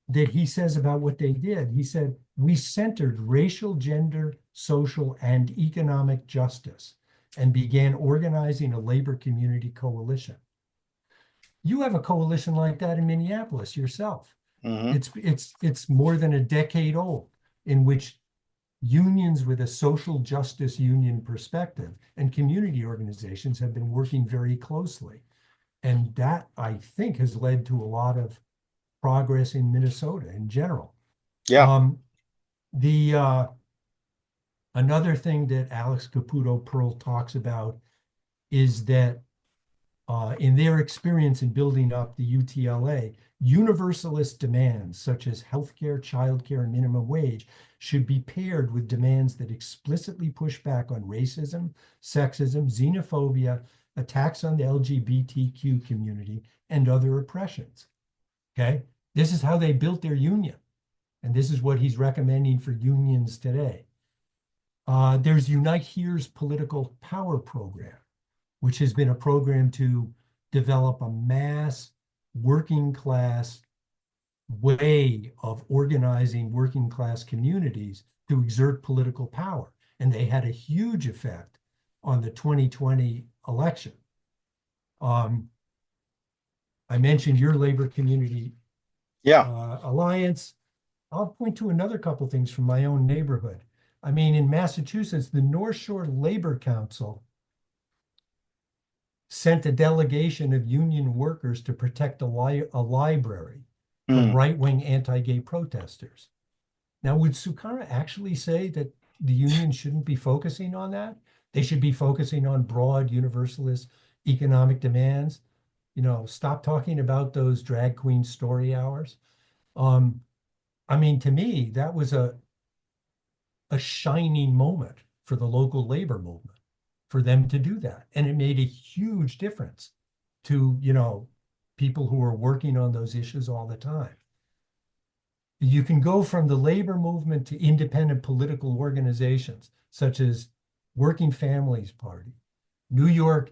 Speaker 3: that he says about what they did, he said, we centered racial, gender, social, and economic justice and began organizing a labor community coalition. You have a coalition like that in Minneapolis yourself. It's more than a decade old, in which unions with a social justice union perspective and community organizations have been working very closely. And that, I think, has led to a lot of progress in Minnesota in general.
Speaker 2: Yeah.
Speaker 3: Another thing that Alex Caputo Pearl talks about is that in their experience in building up the UTLA, universalist demands such as healthcare, childcare, and minimum wage should be paired with demands that explicitly push back on racism, sexism, xenophobia, attacks on the LGBTQ community, and other oppressions. Okay, this is how they built their union, and this is what he's recommending for unions today. There's Unite Here's political power program, which has been a program to develop a mass working class way of organizing working class communities to exert political power. And they had a huge effect on the 2020 election. I mentioned your labor community
Speaker 2: Yeah.
Speaker 3: alliance. I'll point to another couple things from my own neighborhood. I mean, in Massachusetts, the North Shore Labor Council sent a delegation of union workers to protect a library from
Speaker 2: Mm.
Speaker 3: right-wing anti-gay protesters. Now, would Sukara actually say that the union shouldn't be focusing on that? They should be focusing on broad universalist economic demands. Stop talking about those drag queen story hours. Um, I mean, to me, that was a shining moment for the local labor movement for them to do that. And it made a huge difference to, people who are working on those issues all the time. You can go from the labor movement to independent political organizations such as Working Families Party, New York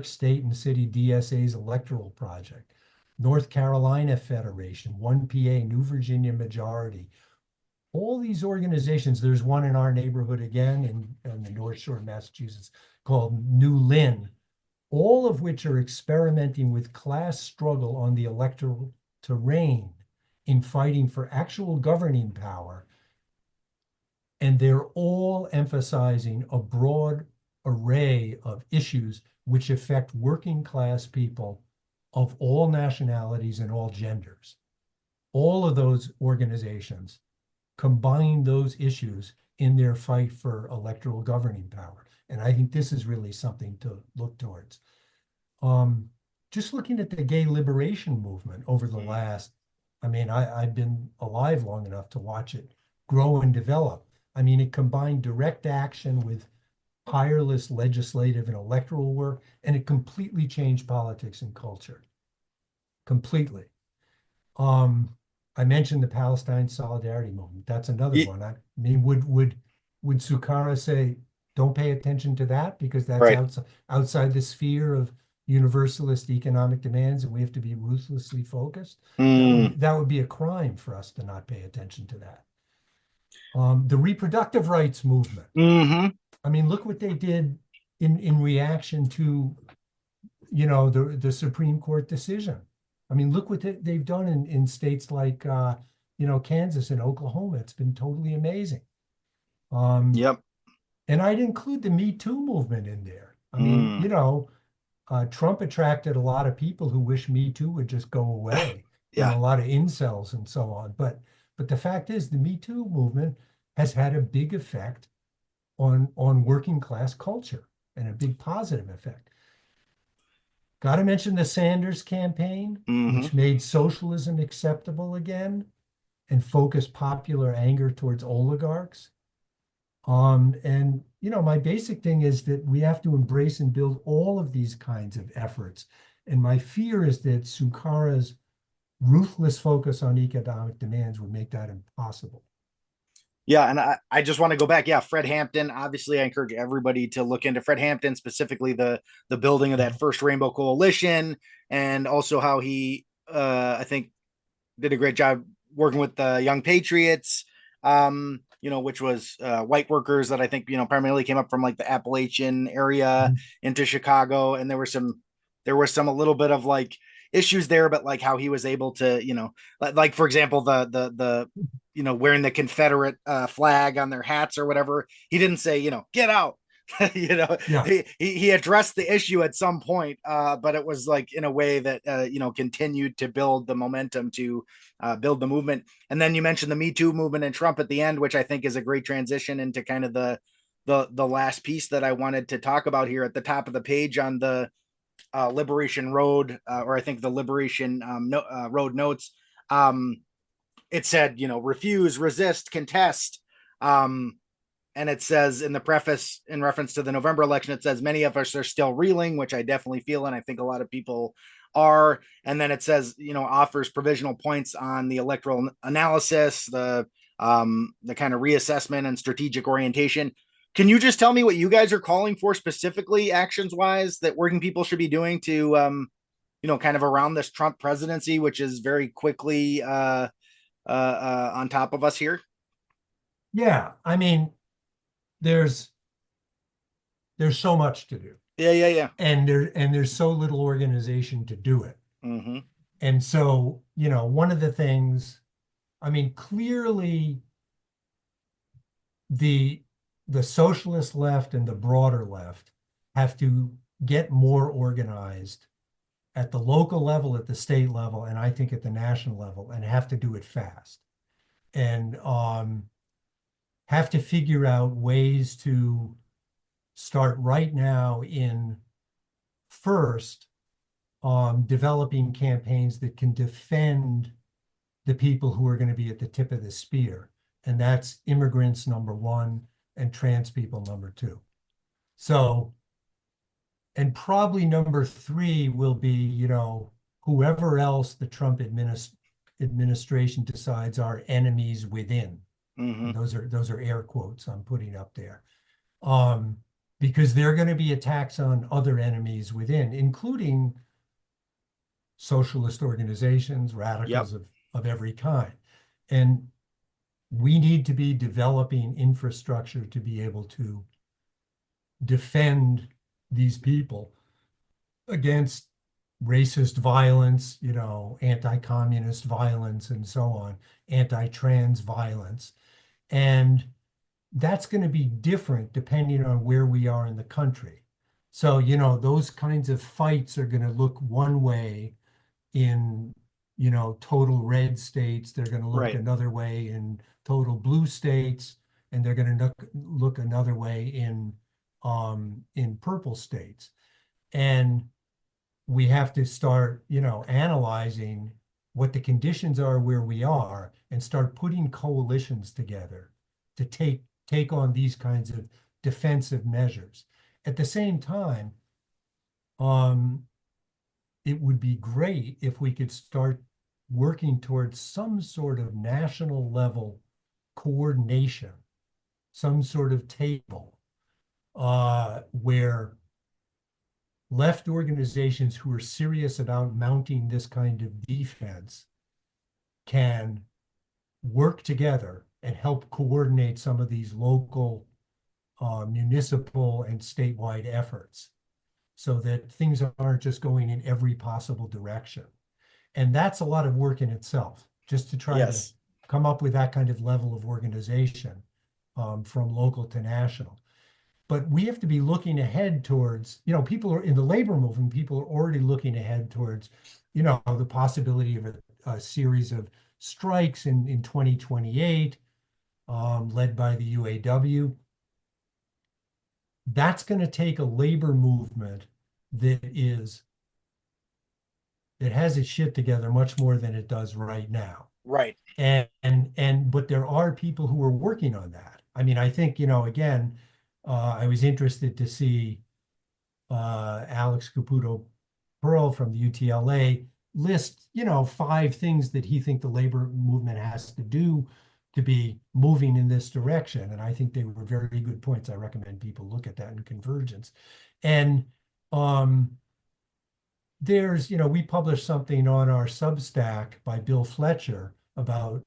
Speaker 3: State and City DSA's Electoral Project, North Carolina Federation, 1PA, New Virginia Majority. All these organizations, there's one in our neighborhood again in the North Shore of Massachusetts called New Lynn, all of which are experimenting with class struggle on the electoral terrain in fighting for actual governing power. And they're all emphasizing a broad array of issues which affect working class people of all nationalities and all genders. All of those organizations combine those issues in their fight for electoral governing power. And I think this is really something to look towards. Just looking at the gay liberation movement over the last, I've been alive long enough to watch it grow and develop. I mean, it combined direct action with tireless legislative and electoral work, and it completely changed politics and culture. Completely. I mentioned the Palestine Solidarity Movement. That's another
Speaker 2: Ye-
Speaker 3: one. I mean, would Sukara say, don't pay attention to that because that's
Speaker 2: right.
Speaker 3: outside the sphere of universalist economic demands, and we have to be ruthlessly focused?
Speaker 2: Mm.
Speaker 3: That would be a crime for us to not pay attention to that. The reproductive rights movement.
Speaker 2: Hmm.
Speaker 3: I mean, look what they did in reaction to, the Supreme Court decision. I mean, look what they've done in states like, Kansas and Oklahoma. It's been totally amazing.
Speaker 2: Yep.
Speaker 3: And I'd include the Me Too movement in there. I mean,
Speaker 2: Mm.
Speaker 3: Trump attracted a lot of people who wish Me Too would just go away,
Speaker 2: Yeah.
Speaker 3: a lot of incels and so on. But the fact is, the Me Too movement has had a big effect on working class culture and a big positive effect. Got to mention the Sanders campaign,
Speaker 2: Hmm.
Speaker 3: which made socialism acceptable again and focused popular anger towards oligarchs. And my basic thing is that we have to embrace and build all of these kinds of efforts. And my fear is that Sukara's ruthless focus on economic demands would make that impossible.
Speaker 2: Yeah, and I just want to go back. Yeah, Fred Hampton. Obviously, I encourage everybody to look into Fred Hampton, specifically the building of that first Rainbow Coalition, and also how he, I think, did a great job working with the Young Patriots. Which was white workers that I think primarily came up from like the Appalachian area
Speaker 3: Mhm.
Speaker 2: into Chicago, and there was some a little bit of like issues there, but like how he was able to like for example the wearing the Confederate flag on their hats or whatever. He didn't say get out.
Speaker 3: Yeah.
Speaker 2: He addressed the issue at some point, but it was like in a way that continued to build the momentum to build the movement. And then you mentioned the Me Too movement and Trump at the end, which I think is a great transition into kind of the last piece that I wanted to talk about here at the top of the page on the Liberation Road, or I think the Liberation Road notes. It said, refuse, resist, contest. And it says in the preface, in reference to the November election, it says many of us are still reeling, which I definitely feel, and I think a lot of people are. And then it says, offers provisional points on the electoral analysis, the kind of reassessment and strategic orientation. Can you just tell me what you guys are calling for specifically, actions wise, that working people should be doing to, kind of around this Trump presidency, which is very quickly on top of us here?
Speaker 3: Yeah. I mean, there's so much to do.
Speaker 2: Yeah, yeah, yeah.
Speaker 3: And there's so little organization to do it.
Speaker 2: Mm-hmm.
Speaker 3: And so, one of the things, I mean, clearly the the socialist left and the broader left have to get more organized at the local level, at the state level, and I think at the national level, and have to do it fast. And have to figure out ways to start right now in first developing campaigns that can defend the people who are going to be at the tip of the spear. And that's immigrants, number one, and trans people, number two. So, and probably number three will be, whoever else the Trump administration decides are enemies within.
Speaker 2: Mm-hmm.
Speaker 3: And those are air quotes I'm putting up there. Um, because there are going to be attacks on other enemies within, including socialist organizations, radicals of every kind. And we need to be developing infrastructure to be able to defend these people against racist violence, anti-communist violence, and so on, anti-trans violence. And that's going to be different depending on where we are in the country. So, those kinds of fights are going to look one way in, total red states. They're going to look
Speaker 2: Right.
Speaker 3: another way in total blue states, and they're going to look another way in purple states. And we have to start, analyzing what the conditions are where we are and start putting coalitions together to take on these kinds of defensive measures. At the same time, it would be great if we could start working towards some sort of national level coordination, some sort of table where left organizations who are serious about mounting this kind of defense can work together and help coordinate some of these local, municipal, and statewide efforts so that things aren't just going in every possible direction. And that's a lot of work in itself, just to try to come up with that kind of level of organization from local to national. But we have to be looking ahead towards, people are in the labor movement, people are already looking ahead towards, the possibility of a series of strikes in 2028, led by the UAW. That's going to take a labor movement that has its shit together much more than it does right now.
Speaker 2: Right.
Speaker 3: But there are people who are working on that. I mean, I think, again, I was interested to see Alex Caputo Pearl from the UTLA list, 5 things that he think the labor movement has to do to be moving in this direction. And I think they were very good points. I recommend people look at that in Convergence. And there's, we published something on our Substack by Bill Fletcher about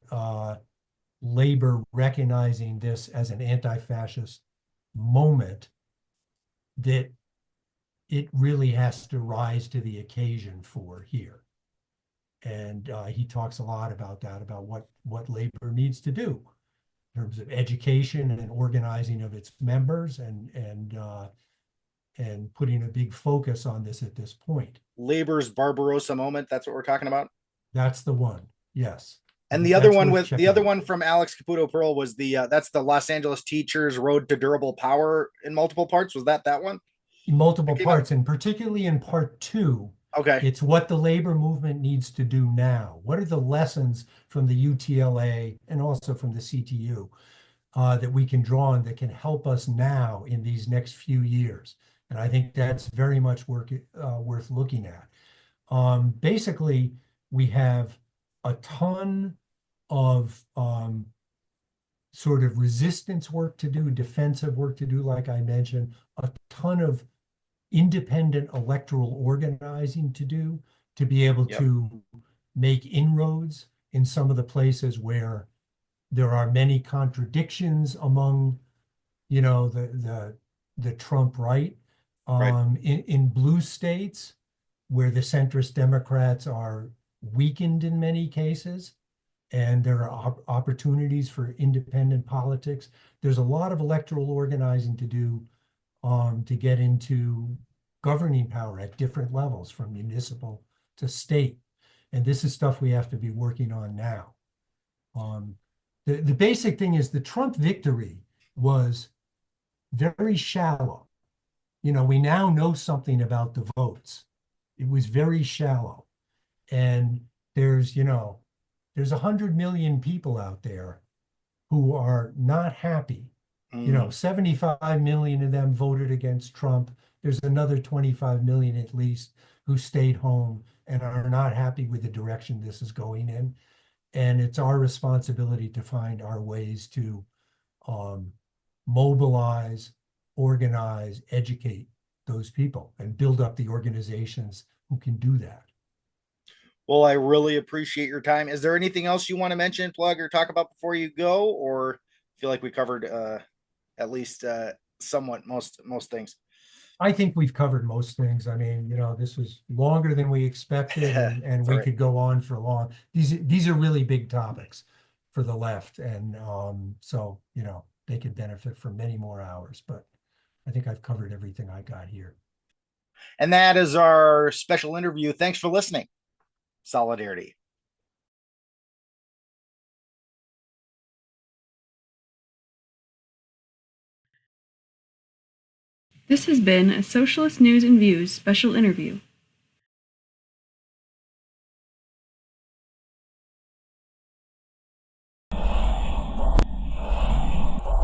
Speaker 3: labor recognizing this as an anti-fascist moment that it really has to rise to the occasion for here. And he talks a lot about that, about what labor needs to do in terms of education and organizing of its members and putting a big focus on this at this point.
Speaker 2: Labor's Barbarossa moment. That's what we're talking about.
Speaker 3: That's the one. Yes.
Speaker 2: And the other one from Alex Caputo Pearl was that's the Los Angeles Teachers Road to Durable Power in multiple parts. Was that one?
Speaker 3: In multiple parts, and particularly in part 2.
Speaker 2: Okay.
Speaker 3: It's what the labor movement needs to do now. What are the lessons from the UTLA and also from the CTU that we can draw on that can help us now in these next few years? And I think that's very much worth looking at. Basically, we have a ton of sort of resistance work to do, defensive work to do, like I mentioned, a ton of independent electoral organizing to do to be able to make inroads in some of the places where there are many contradictions among, the Trump right. In blue states, where the centrist Democrats are weakened in many cases, and there are opportunities for independent politics. There's a lot of electoral organizing to do to get into governing power at different levels, from municipal to state. And this is stuff we have to be working on now. The basic thing is the Trump victory was very shallow. You know, we now know something about the votes. It was very shallow. And there's 100 million people out there who are not happy. 75 million of them voted against Trump. There's another 25 million at least who stayed home and are not happy with the direction this is going in. And it's our responsibility to find our ways to mobilize, organize, educate those people and build up the organizations who can do that.
Speaker 2: Well, I really appreciate your time. Is there anything else you want to mention, plug, or talk about before you go, or feel like we covered at least somewhat most things?
Speaker 3: I think we've covered most things. I mean, this was longer than we expected, and we could go on for long. These are really big topics for the left, and so they could benefit from many more hours. But I think I've covered everything I got here.
Speaker 2: And that is our special interview. Thanks for listening. Solidarity.
Speaker 1: This has been a Socialist News and Views special interview.